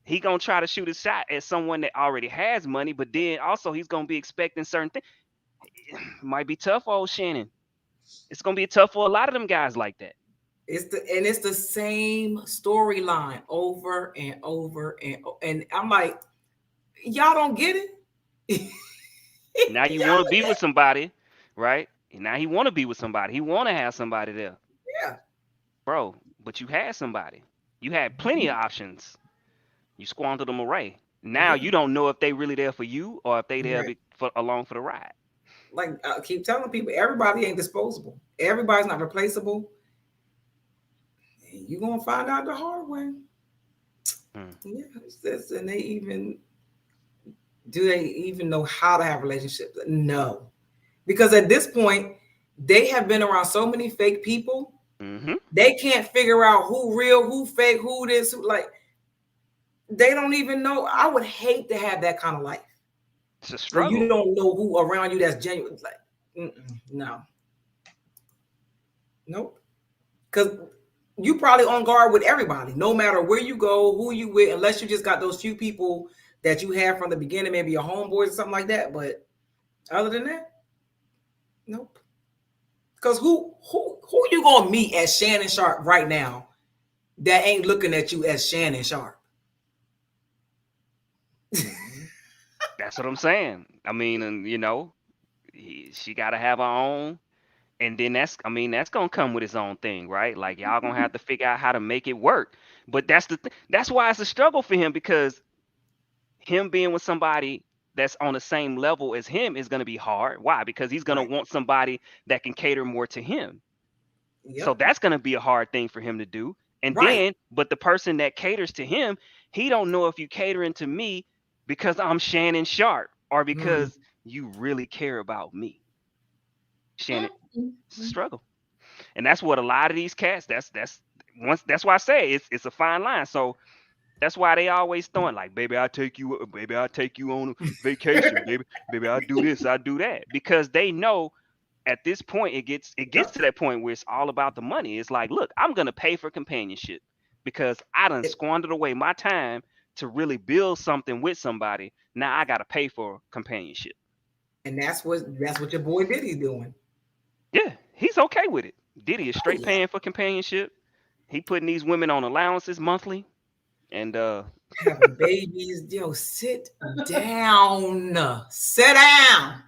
he going to try to shoot his shot at someone that already has money, but then also he's going to be expecting certain things. It might be tough for old Shannon. It's going to be tough for a lot of them guys like that. It's the same storyline over and over and I'm like, y'all don't get it. Now you want to be with somebody, right? And now he want to be with somebody. He want to have somebody there. Yeah. Bro, but you had somebody. You had plenty of options. You squandered them away. Now Yeah. you don't know if they really there for you or if they there Right. along for the ride. Like I keep telling people, everybody ain't disposable. Everybody's not replaceable. And you're gonna find out the hard way. Yeah, and do they even know how to have relationships? No, because at this point, they have been around so many fake people. Mm-hmm. They can't figure out who real, who fake, who this, who like. They don't even know. I would hate to have that kind of life. It's a Where you struggle. don't know who around you that's genuine. Like, no, nope. Because you probably on guard with everybody, no matter where you go, who you with, unless you just got those few people that you have from the beginning, maybe your homeboys or something like that. But other than that, nope. Because who you gonna meet as Shannon Sharp right now that ain't looking at you as Shannon Sharp? That's what I'm saying. I mean, and she got to have her own, and then that's gonna come with its own thing, right? Like y'all gonna have to figure out how to make it work. But that's why it's a struggle for him, because him being with somebody that's on the same level as him is gonna be hard. Why? Because he's gonna want somebody that can cater more to him. Yep. So that's gonna be a hard thing for him to do. And then, but the person that caters to him, he don't know if you catering to me because I'm Shannon Sharp or because you really care about me. Shannon, it's a struggle. And that's what a lot of these cats, that's why I say it's a fine line. So that's why they always throwing like, baby, I'll take you on vacation, baby, I'll do this, I'll do that. Because they know at this point it gets to that point where it's all about the money. It's like, look, I'm gonna pay for companionship because I done squandered away my time to really build something with somebody. Now I gotta pay for companionship. And that's what your boy Diddy's doing. Yeah, he's okay with it. Diddy is straight paying for companionship. He putting these women on allowances monthly, and having babies. Yo, sit down. Sit down.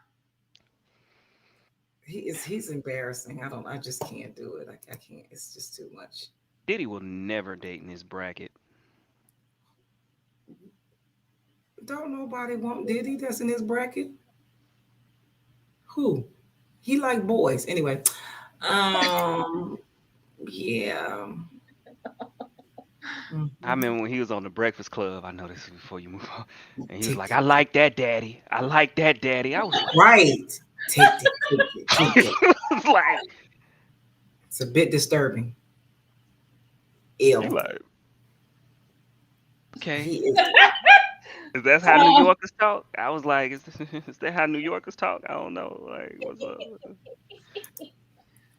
He's embarrassing. I just can't do it. I can't. It's just too much. Diddy will never date in his bracket. Don't nobody want Diddy that's in his bracket? Who? He like boys. Anyway. Yeah. I remember when he was on the Breakfast Club. I know this is before you move on. And he was like, I like that daddy. I like that daddy. I was like, right. Take it. Like, it's a bit disturbing. Ill. Like, okay. Is that how New Yorkers talk? I was like, is that how New Yorkers talk? I don't know. Like, what's up?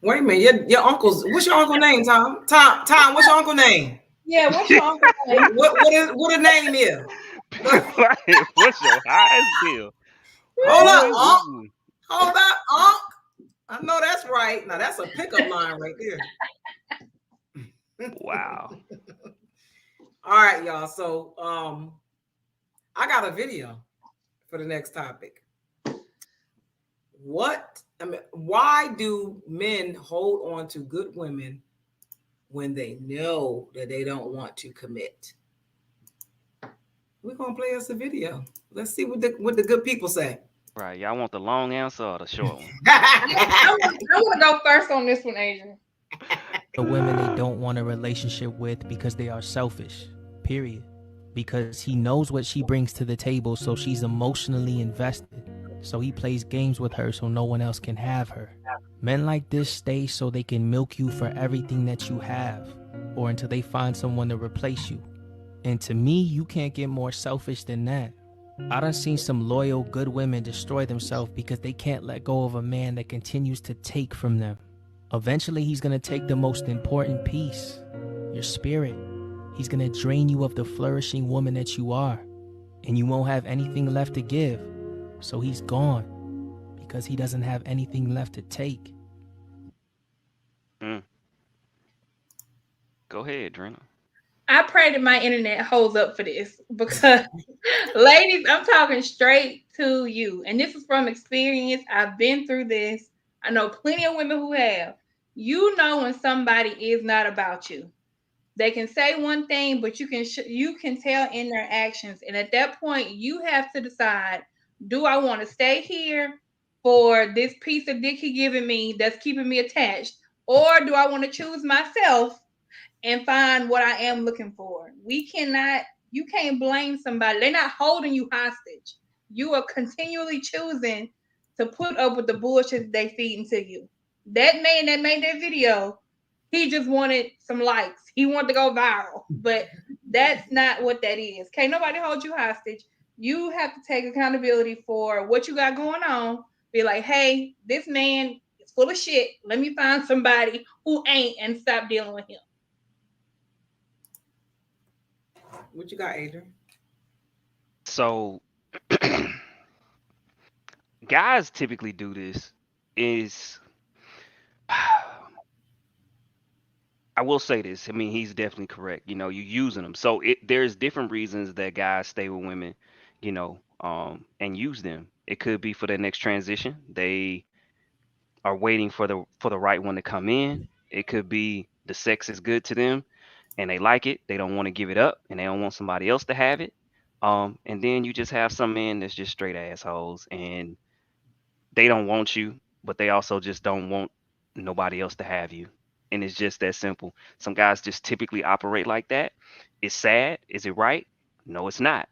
Wait a minute. Your uncle's, what's your uncle name, Tom? Tom, what's your uncle name? Yeah, what's your uncle name? What a name is? What's your highest bill? Hold up, Unc. Hold up, Unc. I know that's right. Now that's a pickup line right there. Wow. All right, y'all. So I got a video for the next topic. Why do men hold on to good women when they know that they don't want to commit? We're gonna play us a video. Let's see what the good people say. Right. Y'all want the long answer or the short one? I want to go first on this one, Adrian. The women they don't want a relationship with because they are selfish. Period. Because he knows what she brings to the table, so she's emotionally invested. So he plays games with her so no one else can have her. Men like this stay so they can milk you for everything that you have, or until they find someone to replace you. And to me, you can't get more selfish than that. I done seen some loyal, good women destroy themselves because they can't let go of a man that continues to take from them. Eventually, he's gonna take the most important piece, your spirit. He's gonna drain you of the flourishing woman that you are, and you won't have anything left to give. So he's gone because he doesn't have anything left to take. Go ahead, Drena. I pray that my internet holds up for this because, ladies, I'm talking straight to you. And this is from experience. I've been through this. I know plenty of women who have. You know when somebody is not about you. They can say one thing, but you can tell in their actions. And at that point, you have to decide: do I want to stay here for this piece of dick he giving me that's keeping me attached, or do I want to choose myself and find what I am looking for? You can't blame somebody. They're not holding you hostage. You are continually choosing to put up with the bullshit they feed into you. That man that made that video, he just wanted some likes. He wanted to go viral. But that's not what that is. Can't nobody hold you hostage. You have to take accountability for what you got going on. Be like, hey, this man is full of shit. Let me find somebody who ain't and stop dealing with him. What you got, Adrian? So guys typically do this is I will say this. I mean, he's definitely correct. You know, you're using them. So there's different reasons that guys stay with women, and use them. It could be for their next transition. They are waiting for the right one to come in. It could be the sex is good to them and they like it. They don't want to give it up and they don't want somebody else to have it. And then you just have some men that's just straight assholes and they don't want you, but they also just don't want nobody else to have you. And it's just that simple. Some guys just typically operate like that. It's sad. Is it right? No, it's not.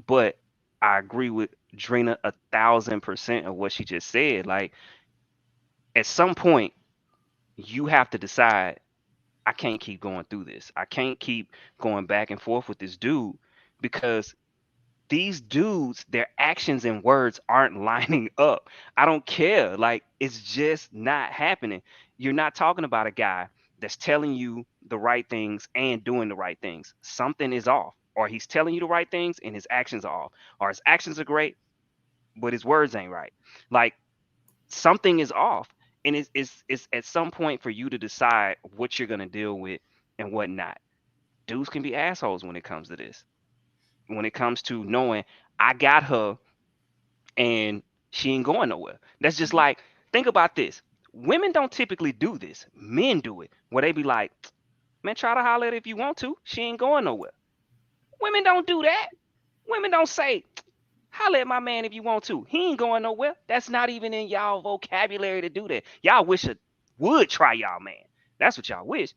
But I agree with Drena 1,000% of what she just said. Like at some point, you have to decide, I can't keep going through this. I can't keep going back and forth with this dude because these dudes, their actions and words aren't lining up. I don't care. Like, it's just not happening. You're not talking about a guy that's telling you the right things and doing the right things. Something is off. Or he's telling you the right things and his actions are off. Or his actions are great, but his words ain't right. Like, something is off. And it's at some point for you to decide what you're going to deal with and what not. Dudes can be assholes when it comes to this. When it comes to knowing I got her and she ain't going nowhere. That's just like, think about this. Women don't typically do this. Men do it. Where they be like, man, try to holler at her if you want to. She ain't going nowhere. Women don't do that. Women don't say, holler at my man if you want to. He ain't going nowhere. That's not even in y'all vocabulary to do that. Y'all wish it would try y'all man. That's what y'all wish.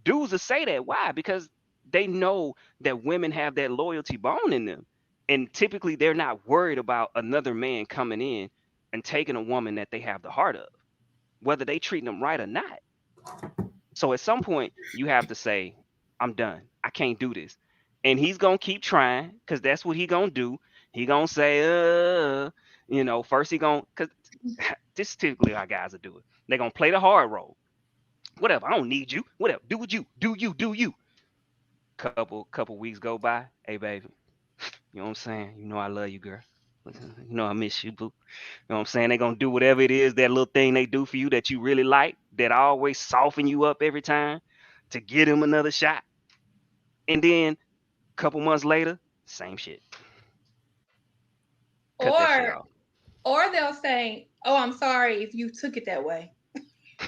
Dudes will say that. Why? Because they know that women have that loyalty bone in them. And typically they're not worried about another man coming in and taking a woman that they have the heart of, whether they treat them right or not. So at some point you have to say, I'm done. I can't do this. And he's gonna keep trying because that's what he gonna do. He gonna say, first he gonna, cause this is typically how guys will do it. They're gonna play the hard role. Whatever, I don't need you. Whatever, do what you do you. Couple weeks go by. Hey baby, you know what I'm saying? You know I love you, girl. You know I miss you, boo. You know what I'm saying? They're gonna do whatever it is, that little thing they do for you that you really like, that always soften you up every time to get him another shot. And then a couple months later, same shit. Cut that shit off. Or they'll say, "Oh, I'm sorry if you took it that way."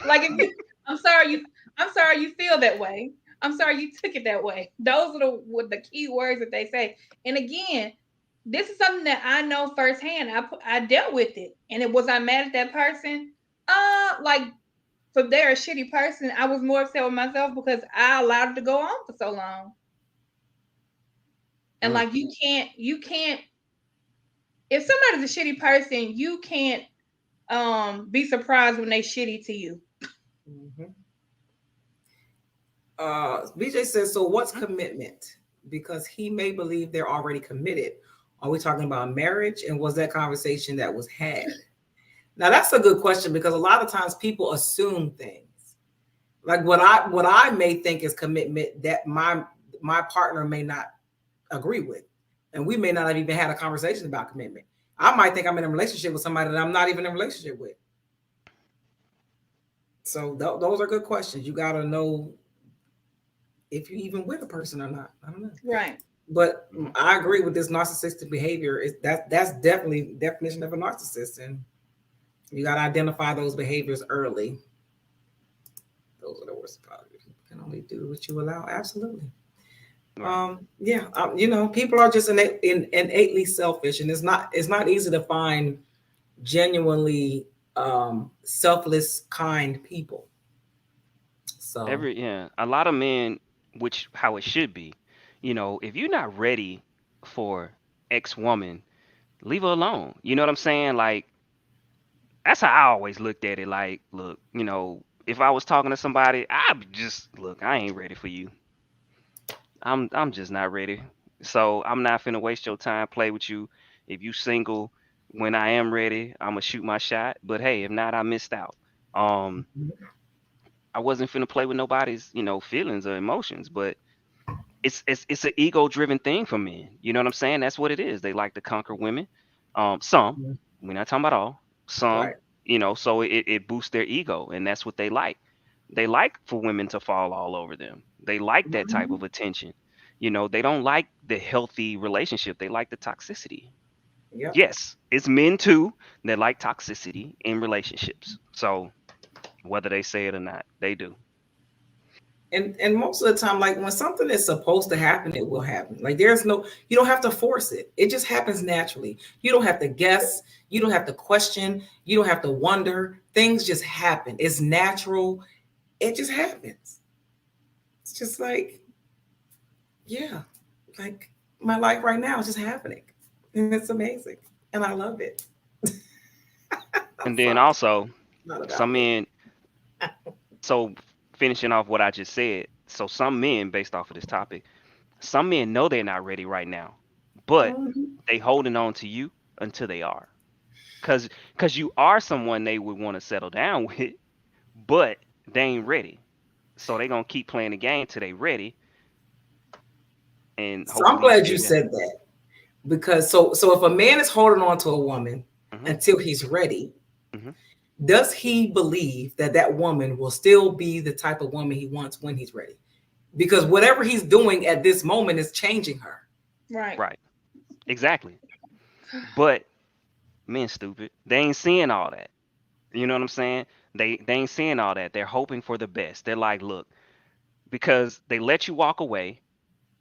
Like if you, I'm sorry you feel that way. I'm sorry you took it that way. Those are the key words that they say. And again, this is something that I know firsthand. I dealt with it, and it was I mad at that person. Like for they're a shitty person, I was more upset with myself because I allowed it to go on for so long. And like you can't. If somebody's a shitty person, you can't be surprised when they shitty to you. Mm-hmm. BJ says, so what's commitment? Because he may believe they're already committed. Are we talking about marriage? And was that conversation that was had? Now that's a good question because a lot of times people assume things. Like what I may think is commitment that my partner may not agree with. And we may not have even had a conversation about commitment. I might think I'm in a relationship with somebody that I'm not even in a relationship with. So those are good questions. You got to know if you even with a person or not. I don't know. Right. But I agree with this narcissistic behavior. That's definitely definition of a narcissist, and you got to identify those behaviors early. Those are the worst part. You can only do what you allow. Absolutely. Right. People are just innately selfish, and it's not easy to find genuinely selfless, kind people. So A lot of men, which how it should be, if you're not ready for X woman, leave her alone. You know what I'm saying? Like that's how I always looked at it. Like, look, if I was talking to somebody, I'd just look, I ain't ready for you. I'm just not ready. So I'm not finna waste your time, play with you. If you single, when I am ready, I'ma shoot my shot. But hey, if not, I missed out. Um, I wasn't finna play with nobody's, feelings or emotions, but it's an ego driven thing for men. You know what I'm saying? That's what it is. They like to conquer women. Some, we're not talking about all. Some, right. so it boosts their ego, and that's what they like. They like for women to fall all over them. They like that type of attention. They don't like the healthy relationship. They like the toxicity. Yep. Yes, it's men too that like toxicity in relationships. So whether they say it or not, they do. And most of the time, like when something is supposed to happen, it will happen. Like you don't have to force it. It just happens naturally. You don't have to guess. You don't have to question. You don't have to wonder. Things just happen. It's natural. It just happens. It's just like, yeah, like my life right now is just happening. And it's amazing. And I love it. And then also, Not about some me. men, so finishing off what I just said, so some men, based off of this topic, some men know they're not ready right now, but Mhm. they holding on to you until they are. Cause you are someone they would want to settle down with, but they ain't ready. So they gonna keep playing the game till they ready, and So I'm hopefully you glad you still there. said that because so if a man is holding on to a woman Hmm. until he's ready, Hmm. does he believe that that woman will still be the type of woman he wants when he's ready? Because whatever he's doing at this moment is changing her. Right. Right. Exactly. But men stupid. They ain't seeing all that. You know what I'm saying? They ain't seeing all that. They're hoping for the best. They're like, look, because they let you walk away,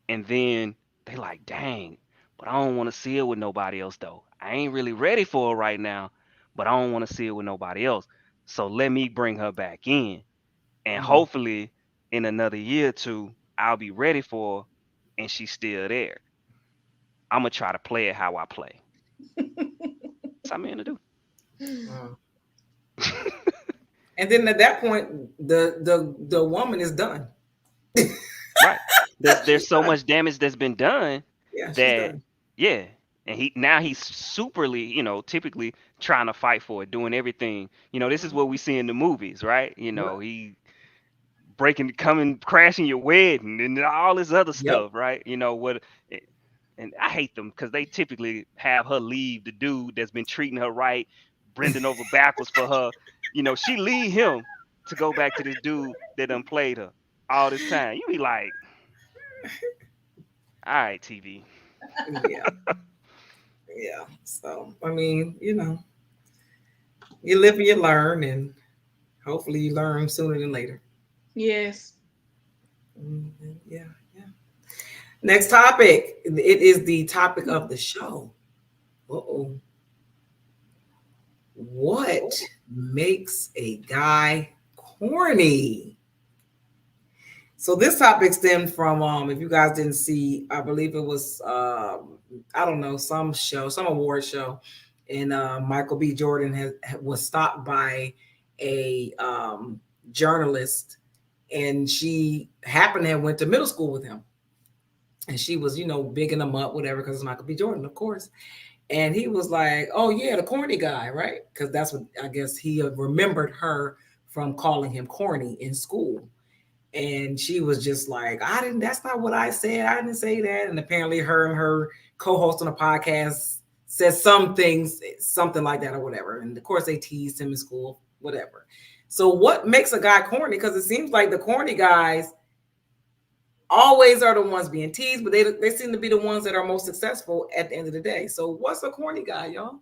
and then they like, dang, but I don't want to see it with nobody else though. I ain't really ready for it right now, but I don't want to see it with nobody else. So let me bring her back in, and Mm. hopefully in another year or two, I'll be ready for her, and she's still there. I'm gonna try to play it how I play. That's how men to do. Mm. And then at that point, the woman is done. Right. There's She's so done. much damage that's been done Yeah, she's that done. yeah. And he's superly, typically trying to fight for it, doing everything. This is what we see in the movies, right? Right. He breaking coming crashing your wedding and all this other Yep. stuff, right? What eh, and I hate them because they typically have her leave the dude that's been treating her right, bending over backwards for her. She leave him to go back to this dude that done played her all this time. You be like, all right, TV. Yeah. Yeah. So I mean, you live and you learn, and hopefully you learn sooner than later. Yes. Yeah. Yeah. Next topic. It is the topic of the show. Uh-oh. What makes a guy corny? So this topic stemmed from if you guys didn't see, I believe it was I don't know, some show, some award show, and Michael B. Jordan was stopped by a journalist, and she happened to have went to middle school with him, and she was bigging him up, whatever, because it's Michael B. Jordan, of course. And he was like, "Oh yeah, the corny guy, right?" Because that's what I guess he remembered her from calling him corny in school. And she was just like, "I didn't. That's not what I said. I didn't say that." And apparently, her and her co-host on a podcast said some things, something like that, or whatever. And of course, they teased him in school, whatever. So, what makes a guy corny? Because it seems like the corny guys always are the ones being teased, but they seem to be the ones that are most successful at the end of the day. So what's a corny guy, y'all?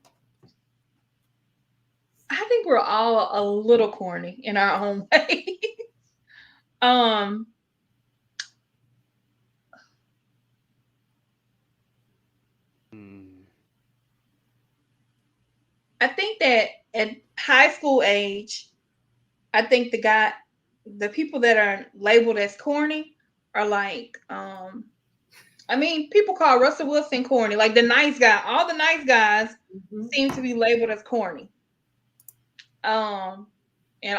I think we're all a little corny in our own way. um I think that at high school age, I think the people that are labeled as corny are like, I mean, people call Russell Wilson corny, like the nice guy. All the nice guys seem to be labeled as corny. And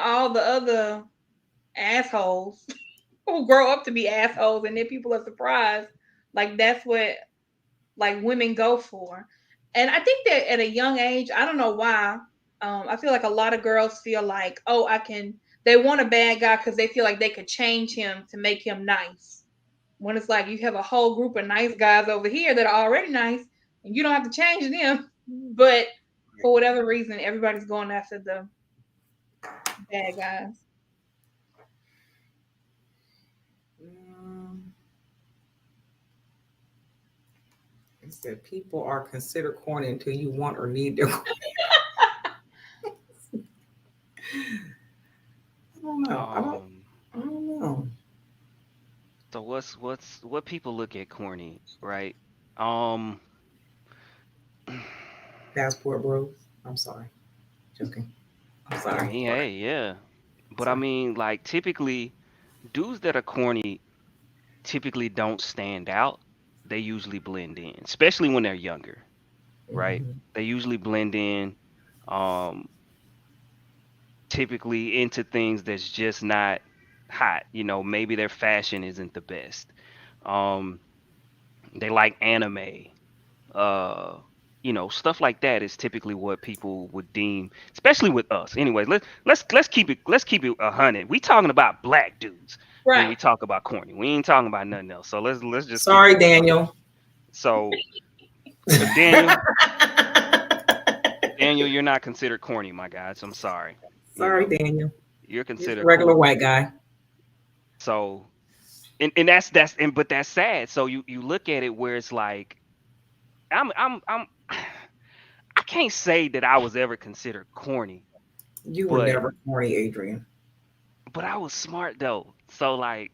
all the other assholes who grow up to be assholes, and then people are surprised, like that's what like women go for. And I think that at a young age, I don't know why, I feel like a lot of girls feel like, oh, they want a bad guy because they feel like they could change him to make him nice. When it's like you have a whole group of nice guys over here that are already nice, and you don't have to change them. But for whatever reason, everybody's going after the bad guys. It said people are considered corny until you want or need their. I don't know. I don't know. So what people look at corny, right? Passport bros. I'm sorry. Joking. I'm sorry. I mean, hey, yeah. But I mean, like typically dudes that are corny typically don't stand out. They usually blend in, especially when they're younger, right? They usually blend in, um, typically into things that's just not hot. You know, maybe their fashion isn't the best. Um, they like anime. Uh, you know, stuff like that is typically what people would deem, especially with us. Anyways, let's keep it 100. We talking about black dudes when we talk about corny. We ain't talking about nothing else. So let's just. Sorry, Daniel. So, Daniel, you're not considered corny, my guys. I'm sorry. Sorry, Daniel. You're considered a regular white guy. So, and but that's sad. So you look at it where it's like, I can't say that I was ever considered corny. You were never corny, Adrian. But I was smart though. So like,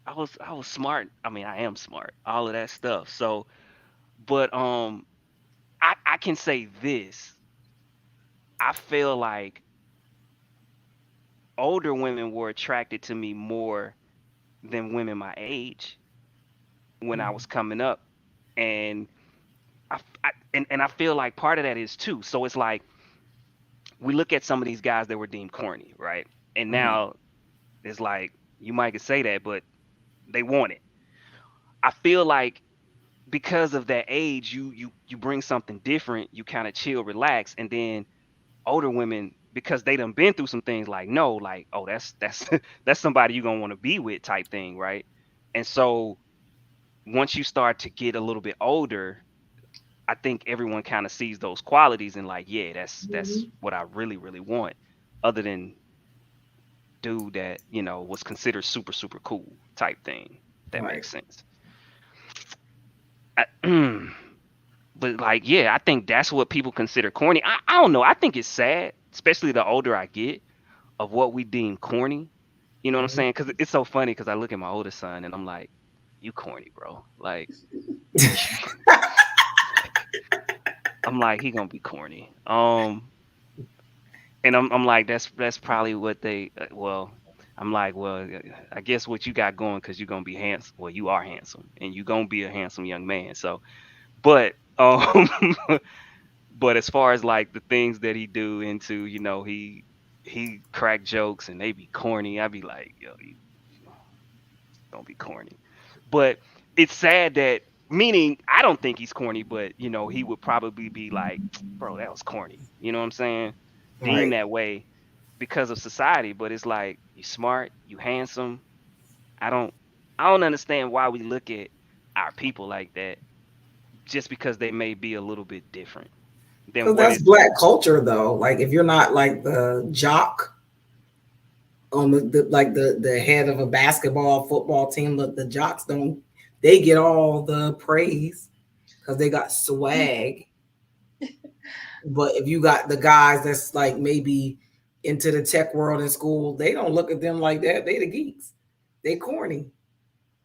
I was smart. I mean, I am smart. All of that stuff. So, but I can say this. I feel like older women were attracted to me more than women my age when I was coming up, and I feel like part of that is too. So it's like we look at some of these guys that were deemed corny, right? And now it's like you might could say that, but they want it. I feel like because of that age, you bring something different, you kind of chill, relax, and then older women, because they done been through some things, like no, like, oh, that's that's somebody you're gonna want to be with type thing, right? And so once you start to get a little bit older, I think everyone kind of sees those qualities and like, yeah, that's what I really, really want, other than dude that, you know, was considered super, super cool type thing. That makes sense. But like, yeah, I think that's what people consider corny. I don't know. I think it's sad, especially the older I get, of what we deem corny. You know what I'm saying? Because it's so funny because I look at my oldest son and I'm like, you corny, bro. Like, I'm like, he gonna be corny. And I'm like, that's probably what they. Well, I'm like, well, I guess what you got going, because you're gonna be handsome. Well, you are handsome, and you're gonna be a handsome young man. So, but but as far as like the things that he do into, you know, he crack jokes and they be corny. I be like, yo, you don't be corny. But it's sad that, meaning I don't think he's corny, but you know, he would probably be like, bro, that was corny. You know what I'm saying? Deemed that way because of society. But it's like, you smart, you handsome. I don't understand why we look at our people like that, just because they may be a little bit different. Because that's black culture, though. Like, if you're not like the jock on the head of a basketball football team. The jocks don't, they get all the praise because they got swag. But if you got the guys that's like maybe into the tech world in school, they don't look at them like that. They the geeks. They corny.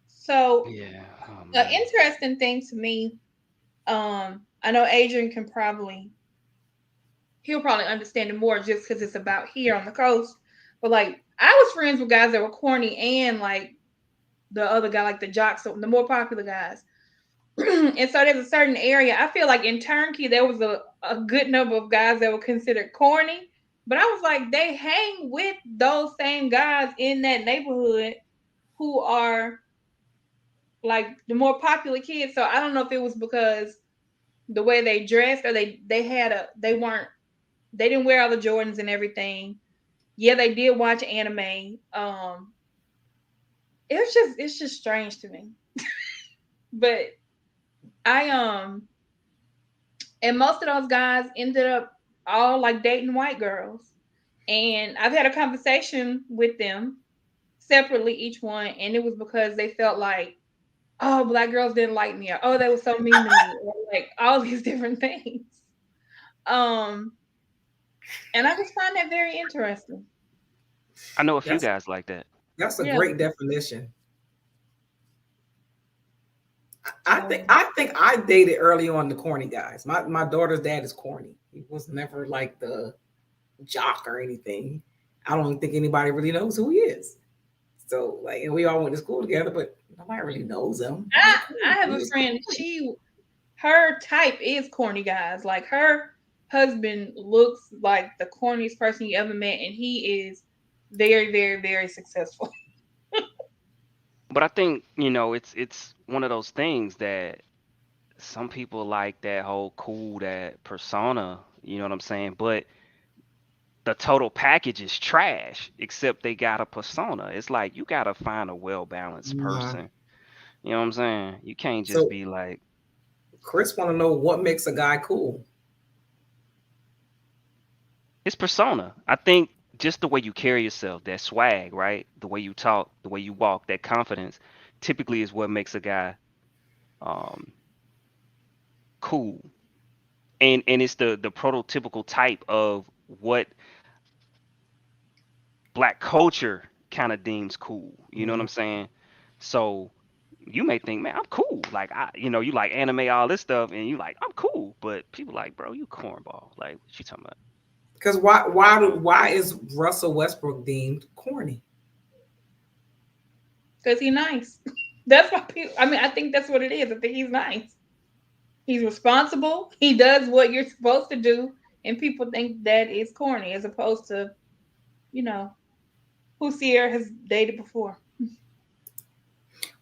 So Yeah. Oh, an man. interesting thing to me, I know Adrian he'll probably understand it more just because it's about here on the coast. But like I was friends with guys that were corny and like the other guy, like the jocks, the more popular guys. And so there's a certain area. I feel like in Turnkey there was a good number of guys that were considered corny. But I was like, they hang with those same guys in that neighborhood who are like the more popular kids. So I don't know if it was because the way they dressed or they didn't wear all the Jordans and everything. Yeah, they did watch anime. It's just strange to me. But I and most of those guys ended up all like dating white girls. And I've had a conversation with them separately, each one, and it was because they felt like, oh, black girls didn't like me, or oh, they were so mean to me, or like all these different things. Um, and I just find that very interesting. I know a few That's guys like that. that's a Yeah. great definition. So, I think I dated early on the corny guys. My daughter's dad is corny. He was never like the jock or anything. I don't think anybody really knows who he is. So like, and we all went to school together, but nobody really knows him. I have He a was friend. corny. Her type is corny guys. Like her husband looks like the corniest person you ever met, and he is very, very, very successful. But I think, it's one of those things that some people like that whole cool, that persona, you know what I'm saying? But the total package is trash, except they got a persona. It's like you gotta find a well-balanced Nah. person. You know what I'm saying? You can't just So be like, Chris want to know what makes a guy cool. it's persona. I think just the way you carry yourself, that swag, right? The way you talk, the way you walk, that confidence, typically is what makes a guy um cool. And it's the prototypical type of what black culture kind of deems cool. You know what Mhm. I'm saying? So you may think, man, I'm cool. Like you like anime, all this stuff, and you like, I'm cool. But people like, bro, you cornball. Like, what you talking about? Because why is Russell Westbrook deemed corny? Because he's nice. That's why people, I mean, I think that's what it is. I think he's nice. He's responsible. He does what you're supposed to do. And people think that is corny as opposed to, you know, who Sierra has dated before.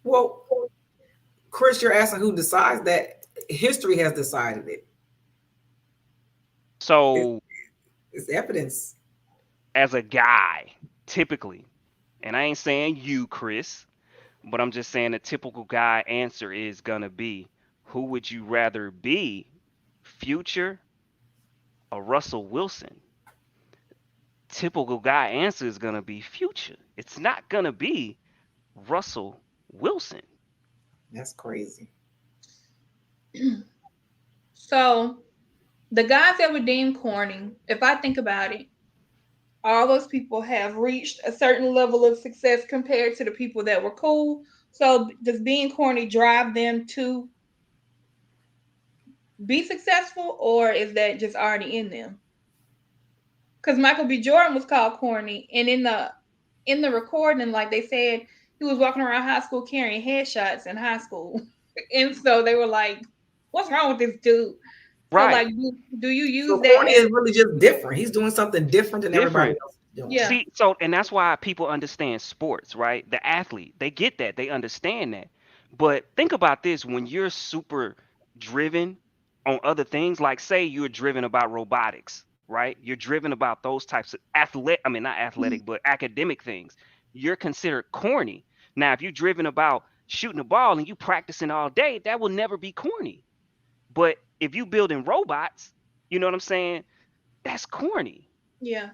Well, Chris, you're asking who decides that. History has decided it. It's, So it's evidence. as a guy, typically, and I ain't saying you, Chris, but I'm just saying the typical guy answer is gonna be, who would you rather be, Future or Russell Wilson? Typical guy answer is gonna be Future. It's not gonna be Russell Wilson. That's crazy. So the guys that were deemed corny, if I think about it, all those people have reached a certain level of success compared to the people that were cool. So does being corny drive them to be successful, or is that just already in them? Because Michael B. Jordan was called corny, and in the recording, like they said, he was walking around high school carrying headshots in high school, and so they were like, "What's wrong with this dude?" So, Right. like, do you So use that corny as is really just different. He's doing something different than everybody Different. else is doing. yeah? See, so and that's why people understand sports, right? The athlete, they get that, they understand that. But think about this: when you're super driven on other things, like say you're driven about robotics, right? You're driven about those types of I mean not athletic, but academic things. You're considered corny. Now, if you're driven about shooting a ball and you practicing all day, that will never be corny. But if you building robots, you know what I'm saying? That's corny. Yeah.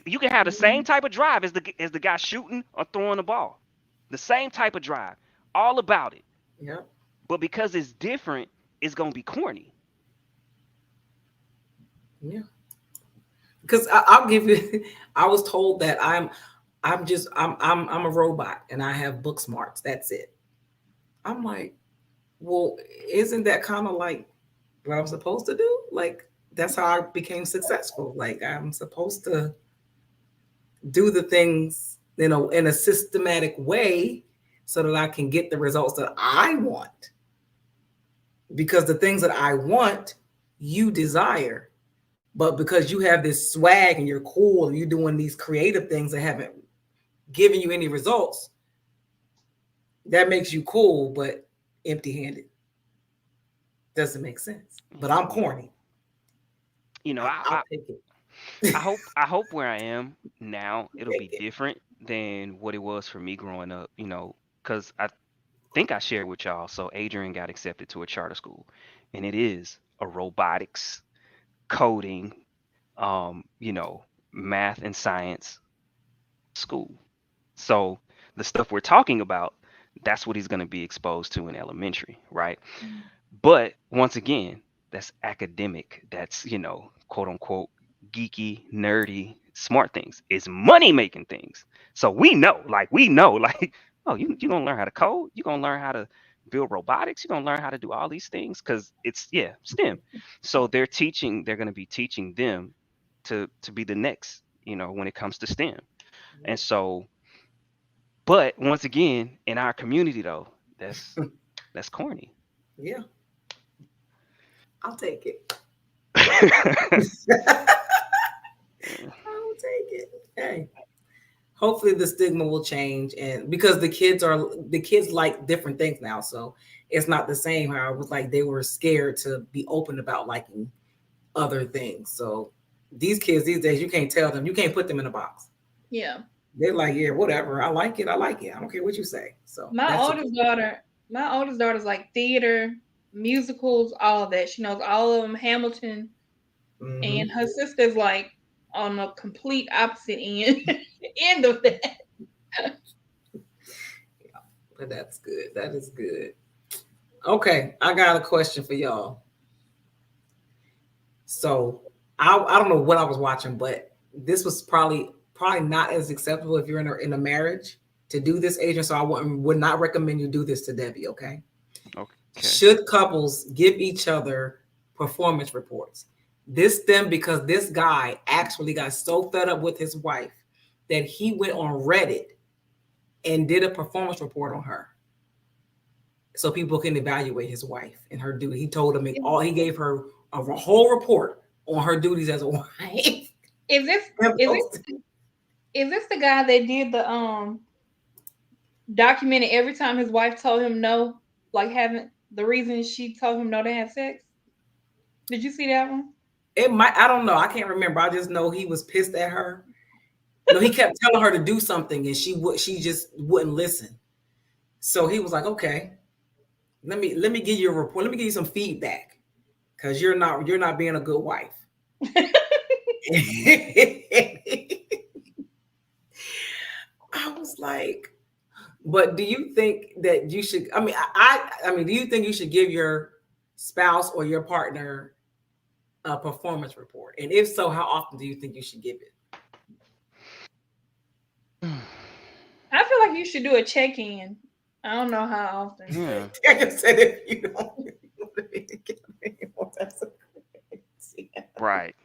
You can have the same type of drive as the guy shooting or throwing the ball. The same type of drive. All about it. Yep. But because it's different, it's gonna be corny. Yeah. Because I'll give you. I was told that I'm a robot and I have book smarts. That's it. I'm like, well, isn't that kind of like what I'm supposed to do? Like that's how I became successful. Like I'm supposed to do the things, in a systematic way so that I can get the results that I want. Because the things that I want, you desire. But because you have this swag and you're cool and you're doing these creative things that haven't given you any results, that makes you cool, but empty-handed. Doesn't make sense. But I'm corny. I'll take it. I hope where I am now it'll Take be it. different than what it was for me growing up. Because I think I shared with y'all. So Adrian got accepted to a charter school, and it is a robotics, coding, math and science school. So the stuff we're talking about, that's what he's going to be exposed to in elementary, right? But once again, that's academic. That's, quote unquote, geeky, nerdy, smart things. It's money making things. So like, oh, you're going to learn how to code. You're going to learn how to build robotics. You're going to learn how to do all these things because it's, yeah, STEM. So they're going to be teaching them to be the next, when it comes to STEM. And so, but once again, in our community though, that's corny. Yeah, I'll take it. I'll take it. Hey, hopefully the stigma will change, and because the kids like different things now, so it's not the same how it was like they were scared to be open about liking other things. So these kids these days, you can't tell them, you can't put them in a box. Yeah. They're like, yeah, whatever. I like it. I like it. I don't care what you say. So My that's oldest daughter, my oldest daughter's like theater, musicals, all of that. She knows all of them, Hamilton, Mhm. and her sister's like on the complete opposite end of that. But that's good. That is good. Okay, I got a question for y'all. So I don't know what I was watching, but this was probably not as acceptable if you're in a marriage to do this, agent. So I would not recommend you do this to Debbie. Okay. Okay. Should couples give each other performance reports? This stemmed because this guy actually got so fed up with his wife that he went on Reddit and did a performance report on her so people can evaluate his wife and her duty. He told him all. He gave her a whole report on her duties as a wife. Is this is this is this the guy that did the documented every time his wife told him no, like having the reason she told him no to have sex? Did you see that one? It might. I don't know. I can't remember. I just know he was pissed at her. No, he kept telling her to do something, and she just wouldn't listen. So he was like, "Okay, let me give you a report. Let me give you some feedback because you're not being a good wife." I was like, but do you think that you should? I mean, I mean, do you think you should give your spouse or your partner a performance report? And if so, how often do you think you should give it? I feel like you should do a check-in. I don't know how often. Yeah. Daniel said if you don't want to be together anymore, that's crazy. Right.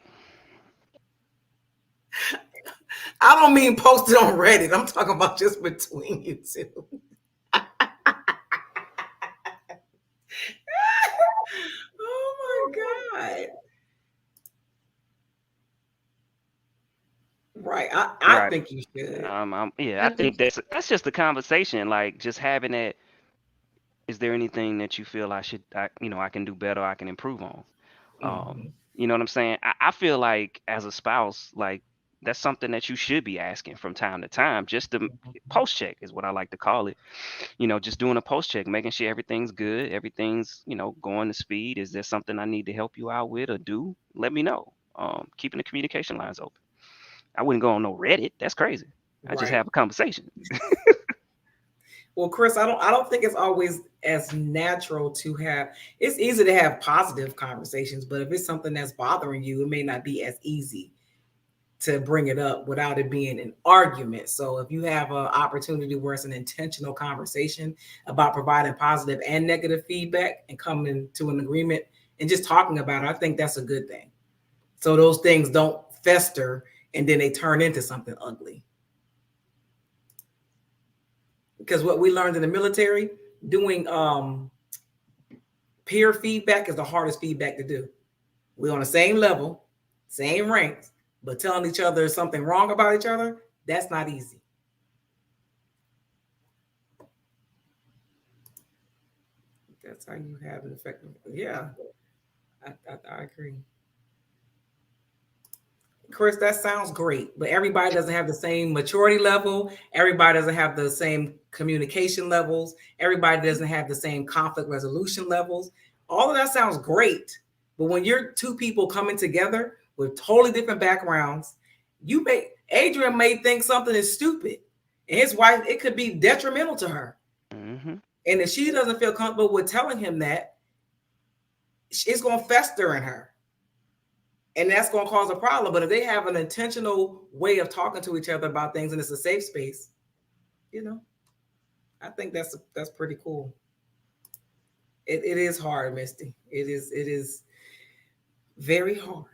I don't mean posted on Reddit. I'm talking about just between you two. Oh my God. Right. I Right. think you should. Yeah, I think that's just the conversation. Like just having that. Is there anything that you feel I can do better, I can improve on? Mhm. You know what I'm saying? I feel like as a spouse, like that's something that you should be asking from time to time. Just to post check is what I like to call it. Just doing a post check, making sure everything's good, everything's going to speed. Is there something I need to help you out with or do? Let me know. Keeping the communication lines open. I wouldn't go on no Reddit. That's crazy. I just have a conversation. Well, Chris, I don't think it's always as natural to have. It's easy to have positive conversations, but if it's something that's bothering you, it may not be as easy to bring it up without it being an argument. So if you have an opportunity where it's an intentional conversation about providing positive and negative feedback and coming to an agreement and just talking about it, I think that's a good thing. So those things don't fester and then they turn into something ugly. Because what we learned in the military, doing peer feedback is the hardest feedback to do. We're on the same level, same ranks, but telling each other something wrong about each other, that's not easy. That's how you have an effective. Yeah, I agree. Chris, that sounds great, but everybody doesn't have the same maturity level. Everybody doesn't have the same communication levels. Everybody doesn't have the same conflict resolution levels. All of that sounds great, but when you're two people coming together with totally different backgrounds, Adrian may think something is stupid, and his wife, it could be detrimental to her. Mm-hmm. And if she doesn't feel comfortable with telling him that, it's going to fester in her. And that's going to cause a problem. But if they have an intentional way of talking to each other about things and it's a safe space, I think that's pretty cool. It is hard, Misty. It is very hard.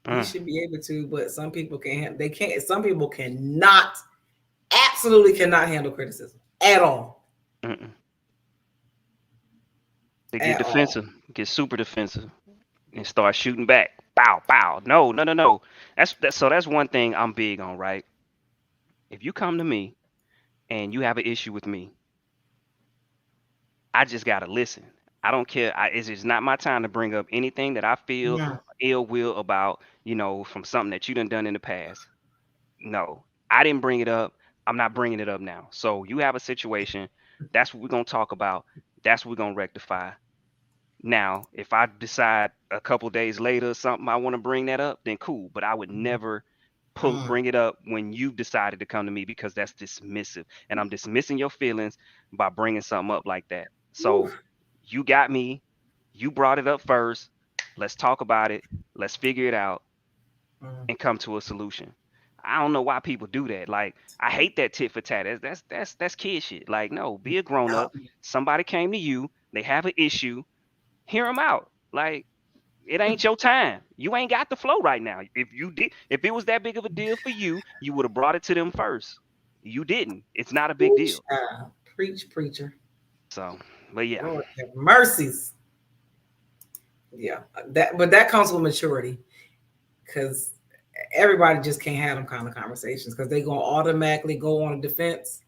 You should be able to, but some people can't. They can't. Some people absolutely cannot handle criticism at all. Mm-mm. They get defensive, get super defensive, and start shooting back. Bow, bow. No. That's one thing I'm big on, right? If you come to me and you have an issue with me, I just gotta listen. I don't care. It's just not my time to bring up anything that I feel ill will about, from something that you done in the past. No, I didn't bring it up. I'm not bringing it up now. So you have a situation. That's what we're gonna talk about. That's what we're gonna rectify. Now, if I decide a couple days later something I want to bring that up, then cool. But I would never bring it up when you decided to come to me, because that's dismissive, and I'm dismissing your feelings by bringing something up like that. So you got me. You brought it up first. Let's talk about it. Let's figure it out and come to a solution. I don't know why people do that. Like, I hate that tit for tat. That's kid shit. Like, no, be a grown up. Somebody came to you. They have an issue. Hear them out. Like, it ain't your time. You ain't got the flow right now. If it was that big of a deal for you, you would have brought it to them first. You didn't. It's not a big deal. Preach, preacher. So, but yeah. Lord have mercies. Yeah, but that comes with maturity, because everybody just can't have them kind of conversations, because they're gonna automatically go on a defense,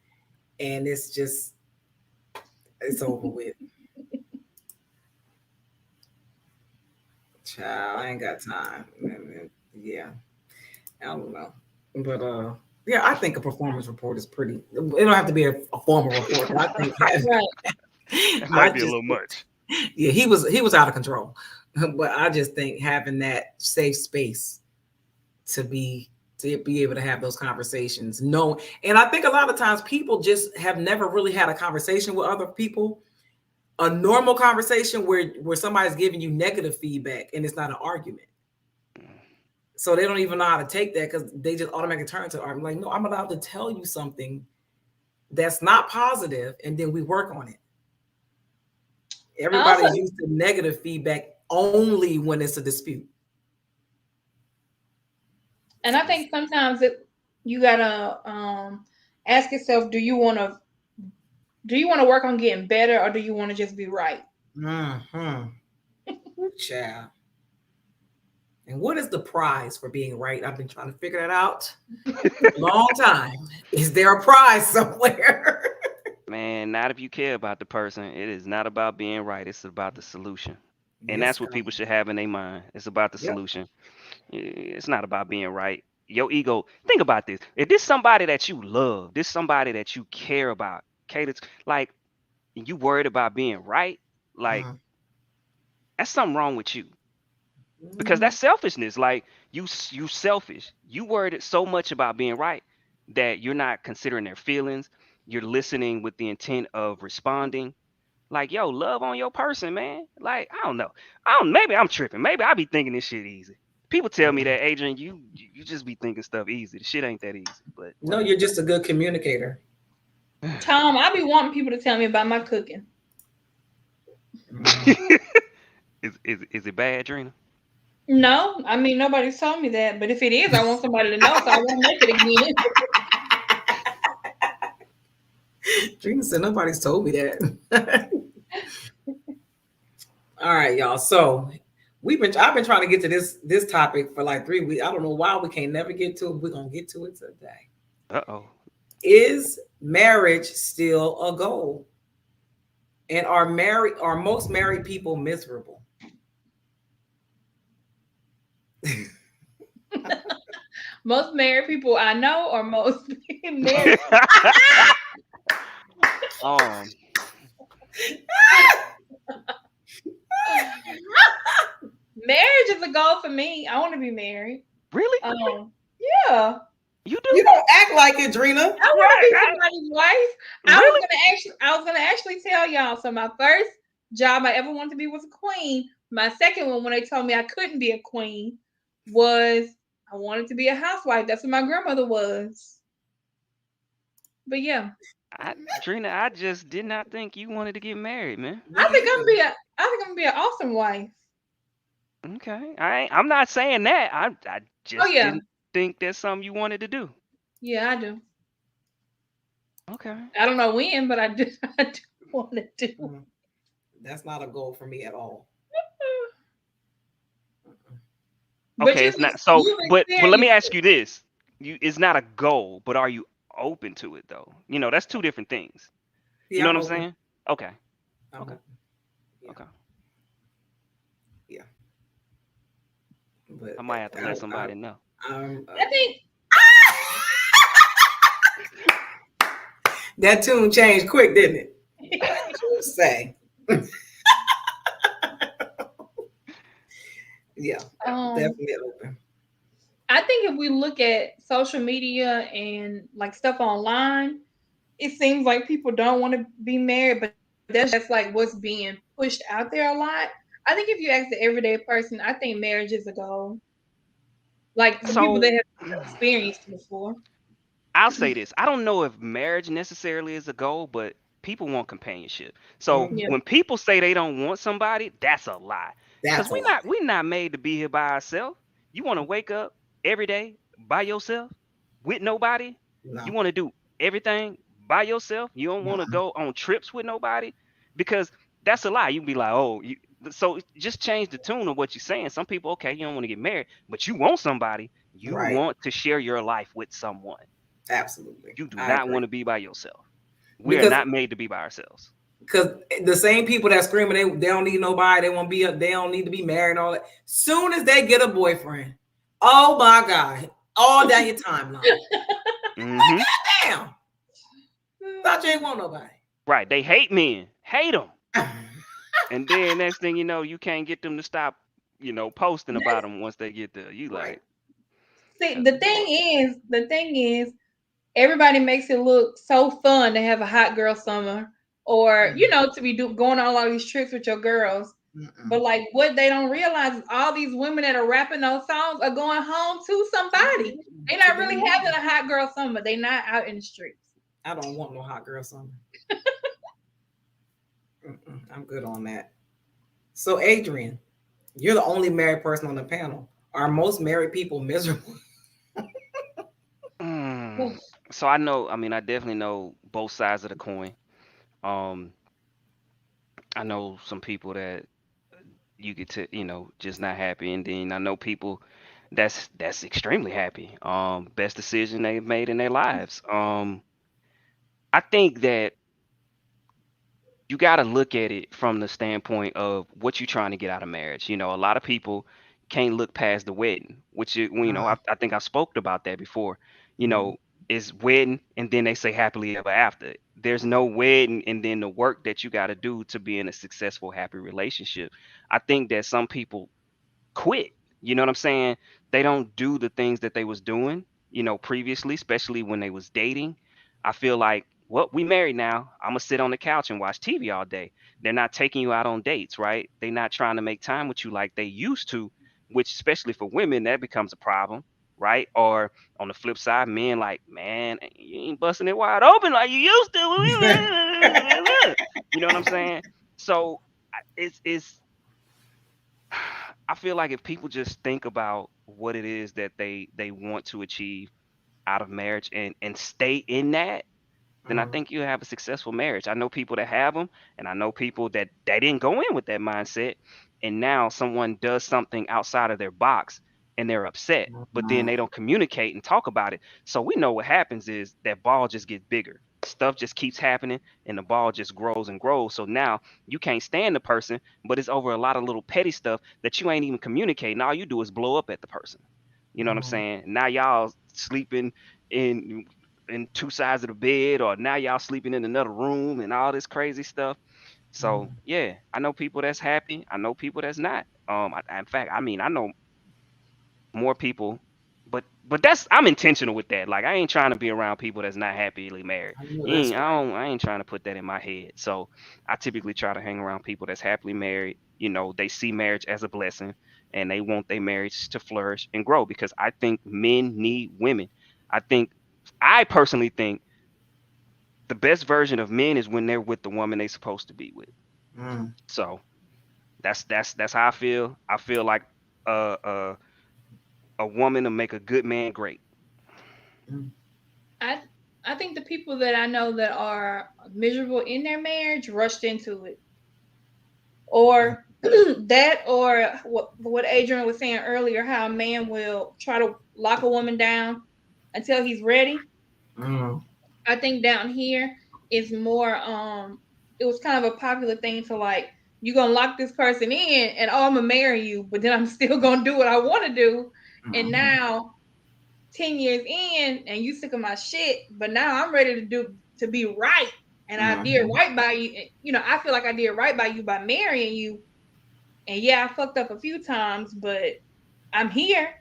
and it's over with. Child, I ain't got time. Yeah, I don't know, but yeah, I think a performance report is pretty. It don't have to be a formal report. But I think it might be a little much. Yeah, he was out of control, but I just think having that safe space to be able to have those conversations. No, and I think a lot of times people just have never really had a conversation with other people. A normal conversation where somebody's giving you negative feedback and it's not an argument. So they don't even know how to take that, because they just automatically turn to argument. Like, no, I'm allowed to tell you something that's not positive, and then we work on it. Everybody's used to negative feedback only when it's a dispute. And I think sometimes you gotta ask yourself, do you want to work on getting better, or do you want to just be right? Child. And what is the prize for being right? I've been trying to figure that out a long time. Is there a prize somewhere? Man, not if you care about the person. It is not about being right. It's about the solution. And that's what people should have in their mind. It's about the solution. It's not about being right. Your ego, think about this. If this somebody that you love, this somebody that you care about, okay, that's like, you worried about being right, like, that's something wrong with you. because that's selfishness. Like you selfish. You worried so much about being right that you're not considering their feelings. You're listening with the intent of responding. Like, yo, love on your person, man. Like, I don't know. Maybe I'm tripping. Maybe I be thinking this shit easy. People tell me that, Adrian, you just be thinking stuff easy. The shit ain't that easy. But no, you're just a good communicator. Tom, I be wanting people to tell me about my cooking. is it bad, Drena? No, I mean nobody's told me that, but if it is, I want somebody to know so I won't make it again. Drena said nobody's told me that. All right, y'all. So I've been trying to get to this topic for like 3 weeks. I don't know why we can't never get to it. We're gonna get to it today. Uh-oh. Is marriage still a goal? And are most married people miserable? Most married people I know, or most married. Marriage is a goal for me. I want to be married. Really? Yeah. You do? You don't act like it, Drena. I want to be somebody's wife. Really? I was gonna actually tell y'all. So my first job I ever wanted to be was a queen. My second one, when they told me I couldn't be a queen, was I wanted to be a housewife. That's what my grandmother was. But yeah. Drena, I just did not think you wanted to get married, man. I think I'm gonna be an awesome wife. Okay. I'm not saying that. I just didn't think that's something you wanted to do. Yeah, I do. Okay. I don't know when, but I do want to do. That's not a goal for me at all. Okay, it's not. So, but let me ask you this: it's not a goal, but are you open to it though? You know, that's two different things. Yeah, you know what I'm saying? Okay. Okay. Yeah. Okay. Yeah. But I might have to let somebody know. I think that tune changed quick, didn't it? Just say. Yeah, definitely open. I think if we look at social media and like stuff online, it seems like people don't want to be married, but that's just like what's being pushed out there a lot. I think if you ask the everyday person, I think marriage is a goal. Like the people that have experienced it before. I'll say this. I don't know if marriage necessarily is a goal, but people want companionship. So when people say they don't want somebody, that's a lie. Because we're not made to be here by ourselves. You want to wake up every day by yourself with nobody? No. You want to do everything by yourself? You don't want to go on trips with nobody? Because that's a lie. You be like, oh, so just change the tune of what you're saying. Some people, okay, you don't want to get married, but you want somebody. You want to share your life with someone. Absolutely. You do not want to be by yourself. We are not made to be by ourselves. Because the same people that screaming they don't need nobody, they don't need to be married and all that. Soon as they get a boyfriend, oh my God, all down your timeline. Mm-hmm. Like, goddamn. Thought you ain't want nobody. Right. They hate men. Hate them. And then next thing you know, you can't get them to stop, posting about them once they get there. You like. See, the thing is, everybody makes it look so fun to have a hot girl summer, or to be going on all these trips with your girls. But like what they don't realize is all these women that are rapping those songs are going home to somebody. They're not really having a hot girl summer. They're not out in the streets. I don't want no hot girl summer. I'm good on that. So Adrian, you're the only married person on the panel. Are most married people miserable? So I definitely know both sides of the coin. I know some people that you get to, just not happy, and then I know people that's extremely happy. Best decision they've made in their lives. I think that you got to look at it from the standpoint of what you're trying to get out of marriage. A lot of people can't look past the wedding, which is, I think I spoke about that before. Is wedding and then they say happily ever after. There's no wedding and then the work that you got to do to be in a successful, happy relationship. I think that some people quit. You know what I'm saying? They don't do the things that they was doing, previously, especially when they was dating. I feel like, well, we married now. I'm gonna sit on the couch and watch TV all day. They're not taking you out on dates, right? They're not trying to make time with you like they used to, which especially for women, that becomes a problem, right? Or on the flip side, men like, man, you ain't busting it wide open like you used to. You know what I'm saying? So it's I feel like if people just think about what it is that they want to achieve out of marriage and stay in that, then I think you have a successful marriage. I know people that have them, and I know people that they didn't go in with that mindset, and now someone does something outside of their box and they're upset, but then they don't communicate and talk about it. So we know what happens is that ball just gets bigger. Stuff just keeps happening, and the ball just grows and grows. So now you can't stand the person, but it's over a lot of little petty stuff that you ain't even communicating. All you do is blow up at the person. You know what I'm saying? Now y'all sleeping in two sides of the bed, or now y'all sleeping in another room and all this crazy stuff. So yeah, I know people that's happy. I know people that's not. In fact, I mean, I know more people, but that's I'm intentional with that. Like I ain't trying to be around people that's not happily married. I ain't trying to put that in my head. So I typically try to hang around people that's happily married. They see marriage as a blessing, and they want their marriage to flourish and grow, because I think men need women. I personally think the best version of men is when they're with the woman they're supposed to be with. So that's how I feel. I feel like a woman to make a good man great. I think the people that I know that are miserable in their marriage rushed into it, or that, or what Adrian was saying earlier, how a man will try to lock a woman down until he's ready. I think down here is more it was kind of a popular thing to, like, you gonna lock this person in and, oh, I'm gonna marry you, but then I'm still gonna do what I want to do. And now 10 years in and you sick of my shit, but now I'm ready to be right. And I did right by you. I feel like I did right by you by marrying you. And yeah, I fucked up a few times, but I'm here.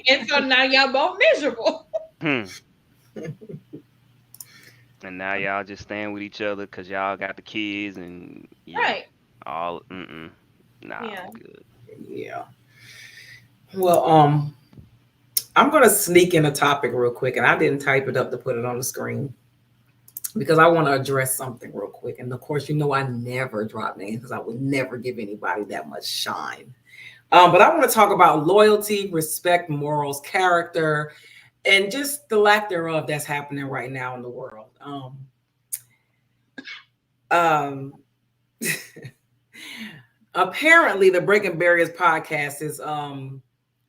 And so now y'all both miserable. And now y'all just staying with each other because y'all got the kids and Right. All Yeah. I'm good. Yeah. Well, I'm gonna sneak in a topic real quick, and I didn't type it up to put it on the screen because I want to address something real quick. And of course, I never drop names because I would never give anybody that much shine. But I want to talk about loyalty, respect, morals, character, and just the lack thereof that's happening right now in the world. Apparently, the Breaking Barriers podcast is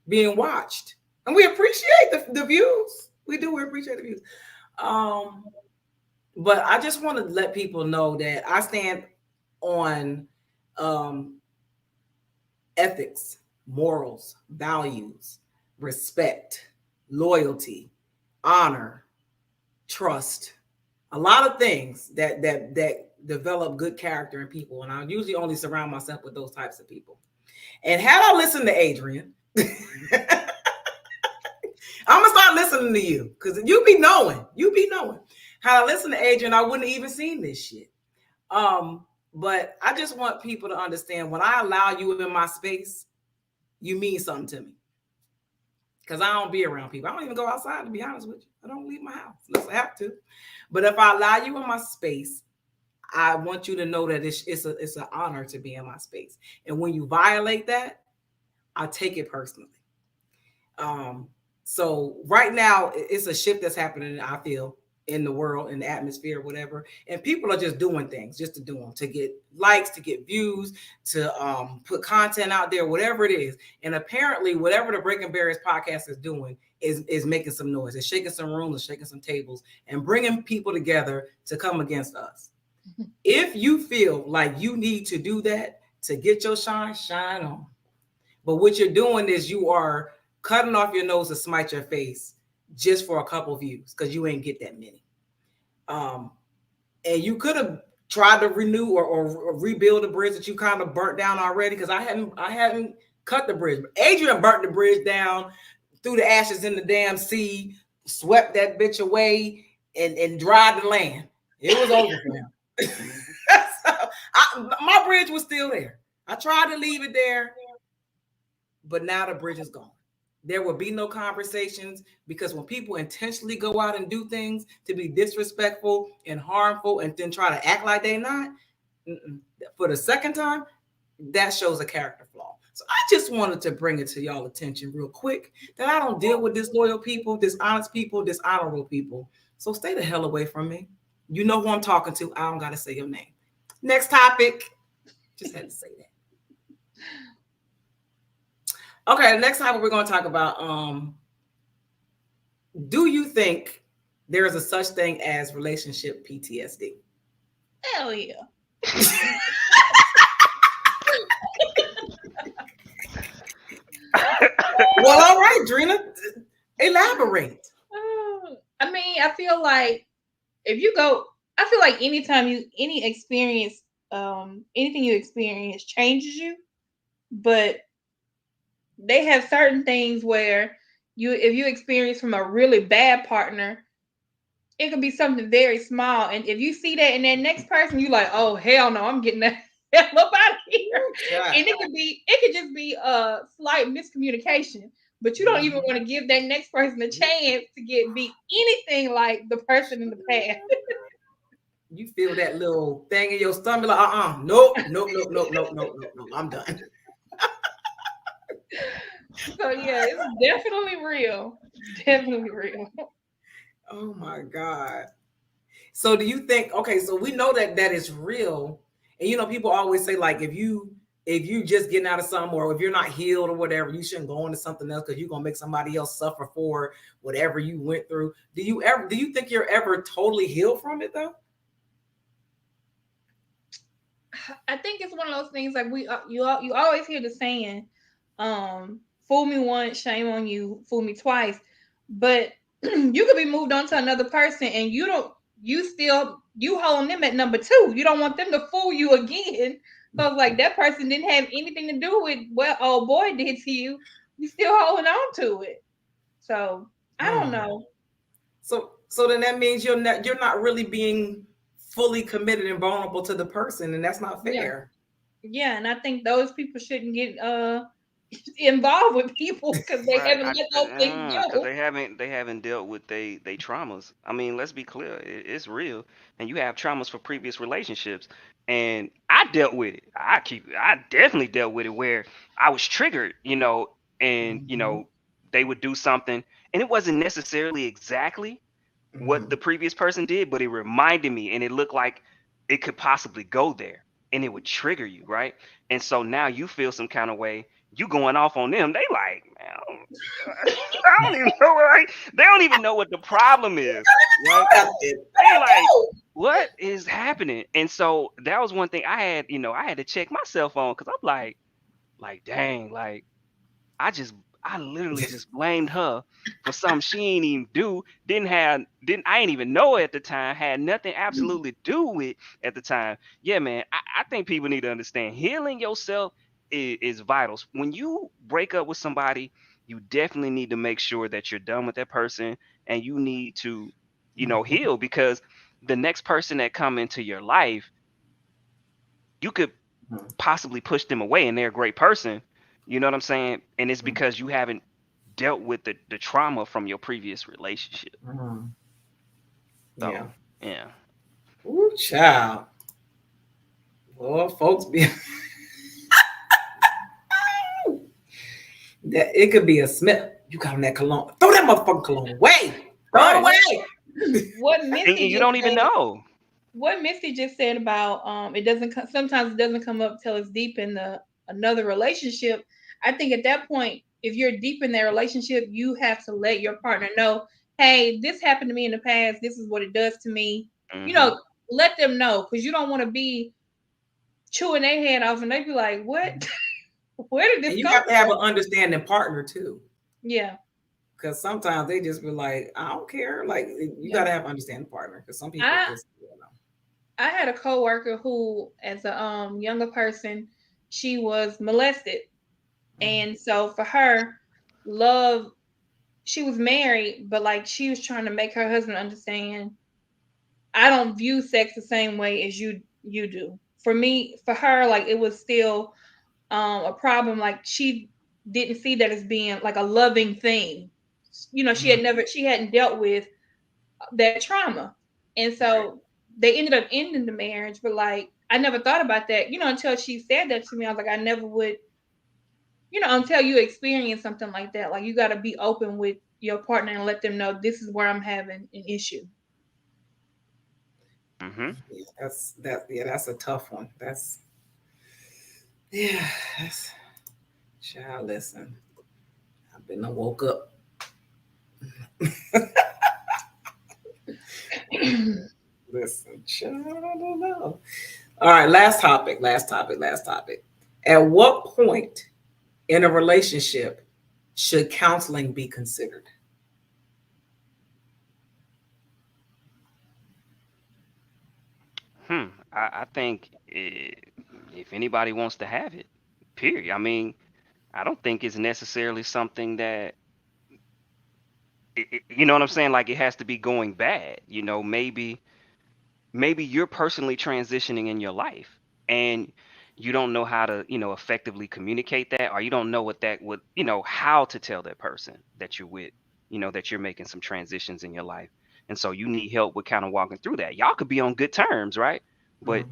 being watched, and we appreciate the views. We do. We appreciate the views. But I just want to let people know that I stand on ethics, morals, values, respect, loyalty, honor, trust, a lot of things that develop good character in people. And I usually only surround myself with those types of people. And had I listened to Adrian, I'm gonna start listening to you, because you be knowing. Had I listened to Adrian, I wouldn't have even seen this shit. But I just want people to understand, when I allow you in my space, you mean something to me. Because I don't be around people. I don't even go outside, to be honest with you. I don't leave my house unless I have to. But if I allow you in my space, I want you to know that it's an honor to be in my space. And when you violate that, I take it personally. So right now, it's a shift that's happening, I feel, in the world, in the atmosphere, whatever. And people are just doing things just to do them, to get likes, to get views, to put content out there, whatever it is. And apparently, whatever the Breaking Barriers podcast is doing is making some noise. It's shaking some rooms, it's shaking some tables, and bringing people together to come against us. If you feel like you need to do that to get your shine on. But what you're doing is you are cutting off your nose to smite your face just for a couple views, because you ain't get that many. And you could have tried to renew or rebuild a bridge that you kind of burnt down already? Because I hadn't cut the bridge. But Adrian burnt the bridge down, threw the ashes in the damn sea, swept that bitch away, and dried the land. It was over for him. So my bridge was still there. I tried to leave it there, but now the bridge is gone. There will be no conversations, because when people intentionally go out and do things to be disrespectful and harmful and then try to act like they're not, for the second time, that shows a character flaw. So I just wanted to bring it to y'all attention real quick that I don't deal with disloyal people, dishonest people, dishonorable people. So stay the hell away from me. You know who I'm talking to. I don't got to say your name. Next topic. Just had to say that. Okay, the next topic we're going to talk about, do you think there is a such thing as relationship PTSD? Hell yeah. Well, all right, Drena, elaborate. I mean, I feel like anytime anything you experience changes you, but they have certain things where if you experience from a really bad partner, it could be something very small. And if you see that in that next person, you're like, oh, hell no, I'm getting that hell up out of here. Yeah. And it could just be a slight miscommunication, but you don't even want to give that next person a chance to be anything like the person in the past. You feel that little thing in your stomach, like, nope, I'm done. So yeah, it's definitely real. Definitely real. Oh my God. So do you think, okay, so we know that is real. And people always say, like, if you just getting out of something, or if you're not healed or whatever, you shouldn't go into something else, because you're gonna make somebody else suffer for whatever you went through. Do you think you're ever totally healed from it though? I think it's one of those things like you always hear the saying, fool me once, shame on you, fool me twice. But you could be moved on to another person and you hold them at number 2. You don't want them to fool you again. So it's like that person didn't have anything to do with what old boy did to you. You still holding on to it. So I don't know. So then that means you're not really being fully committed and vulnerable to the person, and that's not fair. Yeah, and I think those people shouldn't get involved with people because they haven't let those things go. Because they haven't dealt with they traumas. I mean, let's be clear, it's real, and you have traumas for previous relationships, and I dealt with it. I definitely dealt with it where I was triggered, and they would do something, and it wasn't necessarily exactly what the previous person did, but it reminded me, and it looked like it could possibly go there, and it would trigger you, right? And so now you feel some kind of way. You going off on them. They like, man, I don't even know. Right? They don't even know what the problem is. Right? They like, what is happening? And so that was one thing I had to check myself on, because I'm like, dang, like I literally just blamed her for something she ain't even do. I ain't even know at the time. Had nothing absolutely do with at the time. Yeah, man. I think people need to understand healing yourself is vital. When you break up with somebody, you definitely need to make sure that you're done with that person, and you need to, heal, because the next person that come into your life, you could possibly push them away, and they're a great person. You know what I'm saying? And it's because you haven't dealt with the trauma from your previous relationship. So, yeah. Ooh, child. Well, folks be that it could be a smell. You got on that cologne. Throw that motherfucking cologne away. Throw it away. What Misty and you don't even know. What Misty just said about sometimes it doesn't come up till it's deep in another relationship. I think at that point, if you're deep in that relationship, you have to let your partner know, hey, this happened to me in the past. This is what it does to me. Let them know, because you don't want to be chewing their head off and they be like, what? Where did this go? You have to have an understanding partner too. Yeah. Because sometimes they just be like, I don't care. Like, you got to have an understanding partner, because some people just, I had a coworker who, as a younger person, she was molested, and so for her, love, she was married, but like she was trying to make her husband understand, I don't view sex the same way as you do. For me, for her, like it was still a problem. Like she didn't see that as being like a loving thing. You know, she hadn't dealt with that trauma. And so they ended up ending the marriage, but like I never thought about that, until she said that to me. I was like, I never would, until you experience something like that. Like you gotta be open with your partner and let them know this is where I'm having an issue. Mm-hmm. Yeah, that's a tough one. Yeah, that's child. Listen, I've been woke up. Listen, child, I don't know. All right, last topic. At what point in a relationship should counseling be considered? I think if anybody wants to have it, period. I mean, I don't think it's necessarily something that you know what I'm saying. Like it has to be going bad. You know, maybe you're personally transitioning in your life and you don't know how to effectively communicate that, or you don't know what that would how to tell that person that you're with, that you're making some transitions in your life, and so you need help with kind of walking through that. Y'all could be on good terms, right? But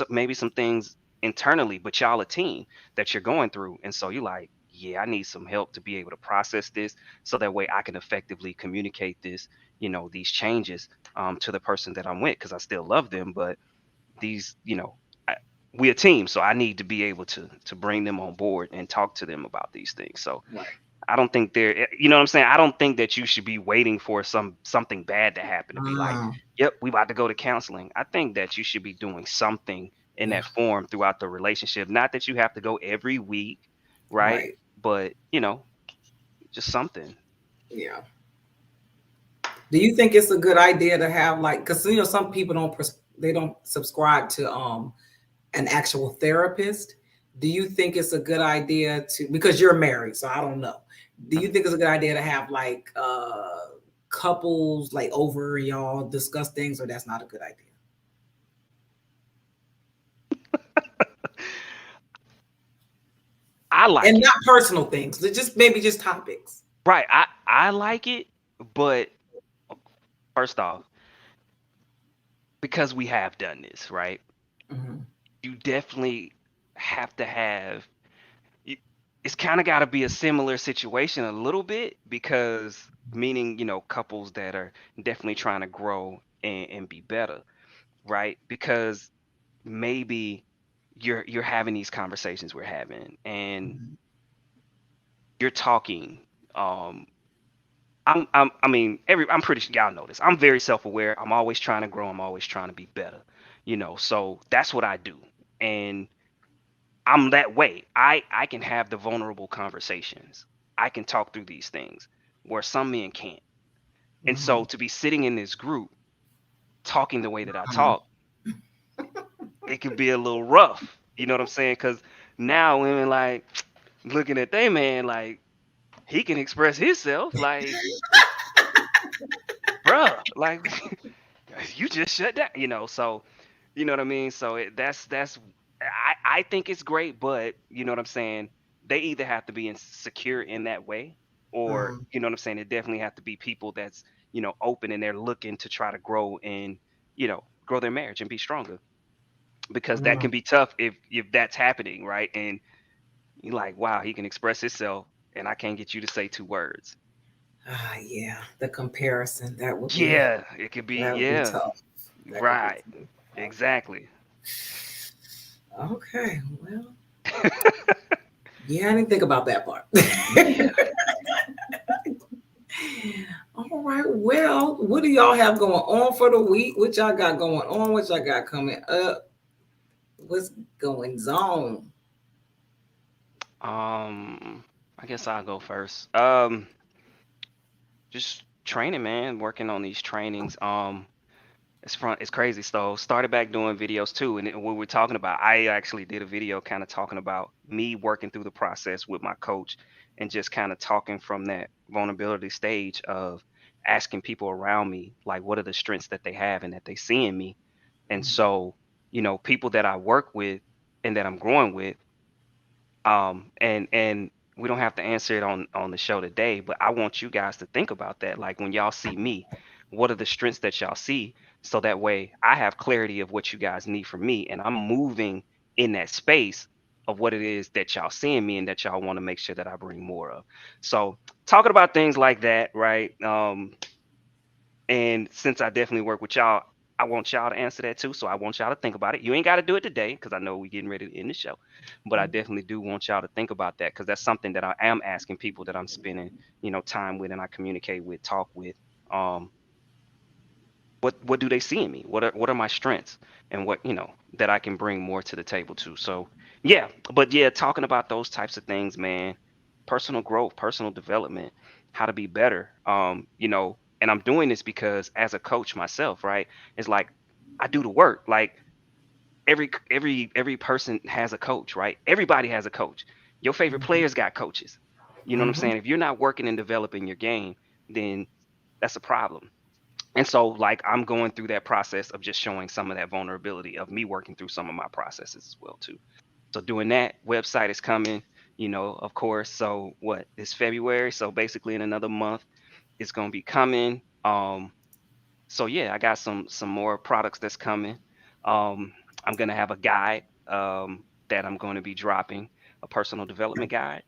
maybe some things internally, but y'all a team that you're going through, and so you're like, yeah, I need some help to be able to process this so that way I can effectively communicate this, these changes to the person that I'm with, because I still love them, but these, I, we a team, so I need to be able to bring them on board and talk to them about these things. So Right. I don't think you know what I'm saying. I don't think that you should be waiting for something bad to happen to be like, yep, we about to go to counseling. I think that you should be doing something in Yeah. that form throughout the relationship. Not that you have to go every week, right? Right. But just something. Yeah. Do you think it's a good idea to have like, because some people they don't subscribe to an actual therapist. Do you think it's a good idea to, because you're married, so I don't know. Do you think it's a good idea to have like couples like over y'all discuss things, or that's not a good idea? I like And it. not personal things, just maybe just topics. Right. I like it, but first off, because we have done this, right? Mm-hmm. You definitely have to have it's kind of got to be a similar situation a little bit, because meaning, couples that are definitely trying to grow and be better, right? Because maybe you're having these conversations we're having, and you're talking um I mean, I'm pretty sure y'all know this. I'm very self-aware. I'm always trying to grow. I'm always trying to be better. So that's what I do. And I'm that way. I can have the vulnerable conversations. I can talk through these things where some men can't. And Mm-hmm. so to be sitting in this group talking the way that I talk, it could be a little rough. You know what I'm saying? Because now women like looking at they man like he can express himself like, bruh, like you just shut down, so you know what I mean. So that's I think it's great, but you know what I'm saying, they either have to be insecure in that way, or Mm-hmm. you know what I'm saying, it definitely have to be people that's open and they're looking to try to grow and grow their marriage and be stronger, because that Mm-hmm. can be tough if that's happening, right? And you're like, wow, he can express himself and I can't get you to say two words. Yeah, the comparison, Yeah, it could be, that would be yeah, tough. That could be right, exactly. okay. Well, yeah, I didn't think about that part. All right. Well, what do y'all have going on for the week? What y'all got going on? What y'all got coming up? What's going on? I guess I'll go first. Just training, man, working on these trainings. It's crazy. So started back doing videos too, and what we're talking about, I actually did a video kind of talking about me working through the process with my coach, and just kind of talking from that vulnerability stage of asking people around me like what are the strengths that they have and that they see in me. And so, people that I work with and that I'm growing with, and we don't have to answer it on the show today, but I want you guys to think about that. Like when y'all see me, what are the strengths that y'all see? So that way I have clarity of what you guys need from me, and I'm moving in that space of what it is that y'all see in me and that y'all want to make sure that I bring more of. So talking about things like that, right? And since I definitely work with y'all, I want y'all to answer that too. So I want y'all to think about it. You ain't got to do it today because I know we're getting ready to end the show. But I definitely do want y'all to think about that because that's something that I am asking people that I'm spending, time with and I communicate with, talk with. Um, what do they see in me? What are my strengths and what that I can bring more to the table too. So yeah, but yeah, talking about those types of things, man, personal growth, personal development, how to be better. And I'm doing this because as a coach myself, right? It's like I do the work. Like every person has a coach, right? Everybody has a coach. Your favorite players got coaches. You know what I'm saying? If you're not working and developing your game, then that's a problem. And so, like, I'm going through that process of just showing some of that vulnerability of me working through some of my processes as well, too. So, doing that, website is coming, of course. So, what is February? So, basically, in another month, it's going to be coming. So yeah, I got some more products that's coming. I'm gonna have a guide that I'm going to be dropping, a personal development guide.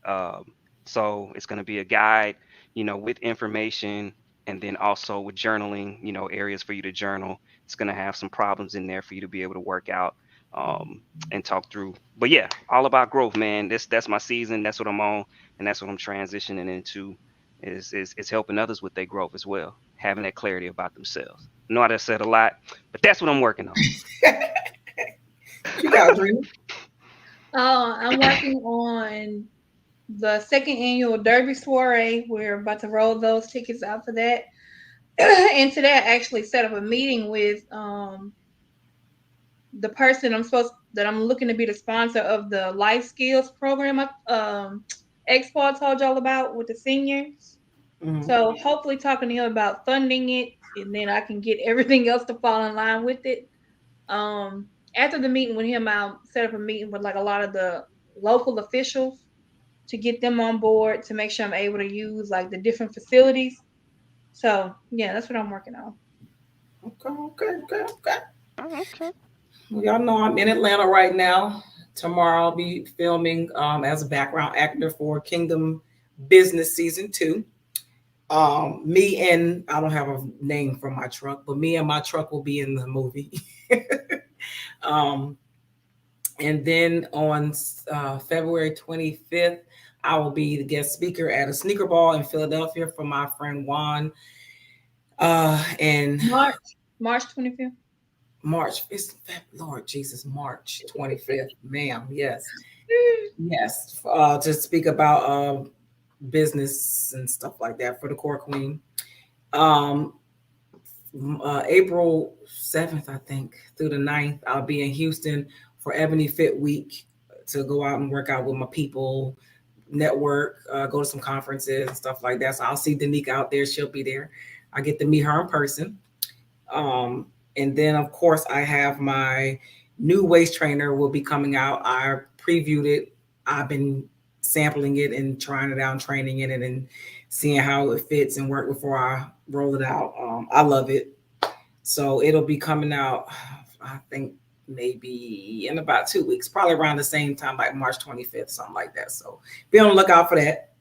Um, so it's going to be a guide, with information and then also with journaling, areas for you to journal. It's going to have some problems in there for you to be able to work out and talk through. But yeah, all about growth, man. That's my season. That's what I'm on, and that's what I'm transitioning into. Is helping others with their growth as well, having that clarity about themselves. I know I just said a lot, but that's what I'm working on. You got Drena? I'm working on the second annual Derby soiree. We're about to roll those tickets out for that. And today I actually set up a meeting with the person I'm looking to be the sponsor of the life skills program expo I told y'all about with the seniors. Mm-hmm. So hopefully talking to him about funding it, and then I can get everything else to fall in line with it. After the meeting with him, I'll set up a meeting with like a lot of the local officials to get them on board to make sure I'm able to use like the different facilities. So yeah, that's what I'm working on. Okay. Oh, okay. Well, y'all know I'm in Atlanta right now. Tomorrow I'll be filming as a background actor for Kingdom Business Season 2. Me and I don't have a name for my truck, but me and my truck will be in the movie. um, and then on February 25th, I will be the guest speaker at a sneaker ball in Philadelphia for my friend Juan. And March 25th. March, it's Lord Jesus, March 25th, ma'am. Yes. Yes. To speak about business and stuff like that for the Core Queen. April 7th, I think, through the 9th, I'll be in Houston for Ebony Fit Week to go out and work out with my people, network, go to some conferences and stuff like that. So I'll see Danique out there. She'll be there. I get to meet her in person. And then, of course, I have my new waist trainer will be coming out. I previewed it. I've been sampling it and trying it out and training in it and seeing how it fits and work before I roll it out. I love it. So it'll be coming out, I think, maybe in about 2 weeks, probably around the same time, like March 25th, something like that. So be on the lookout for that.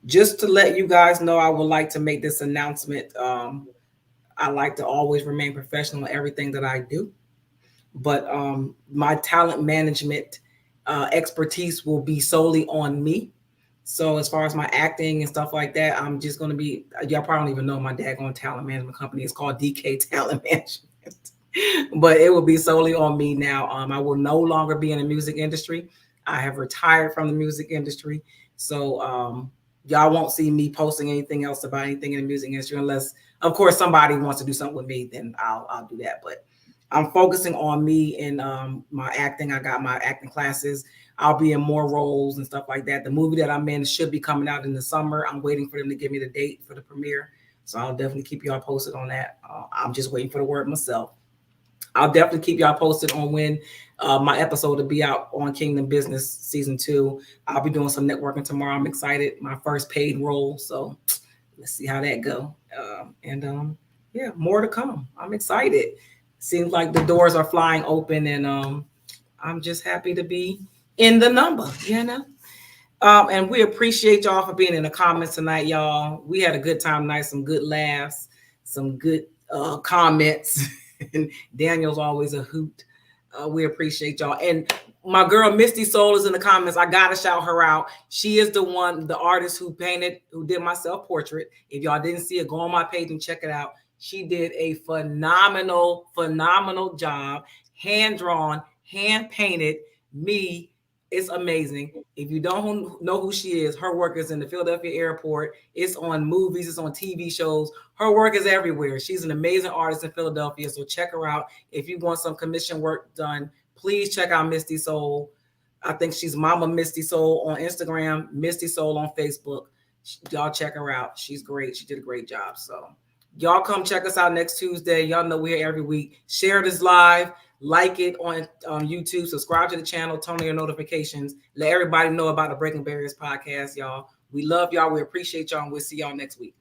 Just to let you guys know, I would like to make this announcement. I like to always remain professional in everything that I do, but my talent management expertise will be solely on me. So as far as my acting and stuff like that, I'm just going to be, y'all probably don't even know my daggone talent management company. It's called DK Talent Management, but it will be solely on me now. I will no longer be in the music industry. I have retired from the music industry. So y'all won't see me posting anything else about anything in the music industry unless, of course, somebody wants to do something with me. Then I'll do that. But I'm focusing on me and my acting. I got my acting classes. I'll be in more roles and stuff like that. The movie that I'm in should be coming out in the summer. I'm waiting for them to give me the date for the premiere. So I'll definitely keep y'all posted on that. I'm just waiting for the word myself. I'll definitely keep y'all posted on when my episode will be out on Kingdom Business Season 2. I'll be doing some networking tomorrow. I'm excited. My first paid role. So let's see how that go. Yeah, more to come. I'm excited. Seems like the doors are flying open, and I'm just happy to be in the number, you know. And we appreciate y'all for being in the comments tonight, y'all. We had a good time tonight, some good laughs, some good comments. And Daniel's always a hoot. We appreciate y'all. And my girl Misty Soul is in the comments. I gotta shout her out. She is the artist who did my self-portrait. If y'all didn't see it, go on my page and check it out. She did a phenomenal job. Hand-drawn, hand-painted me. It's amazing. If you don't know who she is, her work is in the Philadelphia airport. It's on movies. It's on TV shows. Her work is everywhere. She's an amazing artist in Philadelphia. So check her out. If you want some commission work done, please check out Misty Soul. I think she's Mama Misty Soul on Instagram, Misty Soul on Facebook. Y'all check her out. She's great. She did a great job. So y'all come check us out next Tuesday. Y'all know we're here every week. Share this live. Like it on YouTube. Subscribe to the channel. Turn on your notifications. Let everybody know about the Breaking Barriers podcast, y'all. We love y'all. We appreciate y'all. And we'll see y'all next week.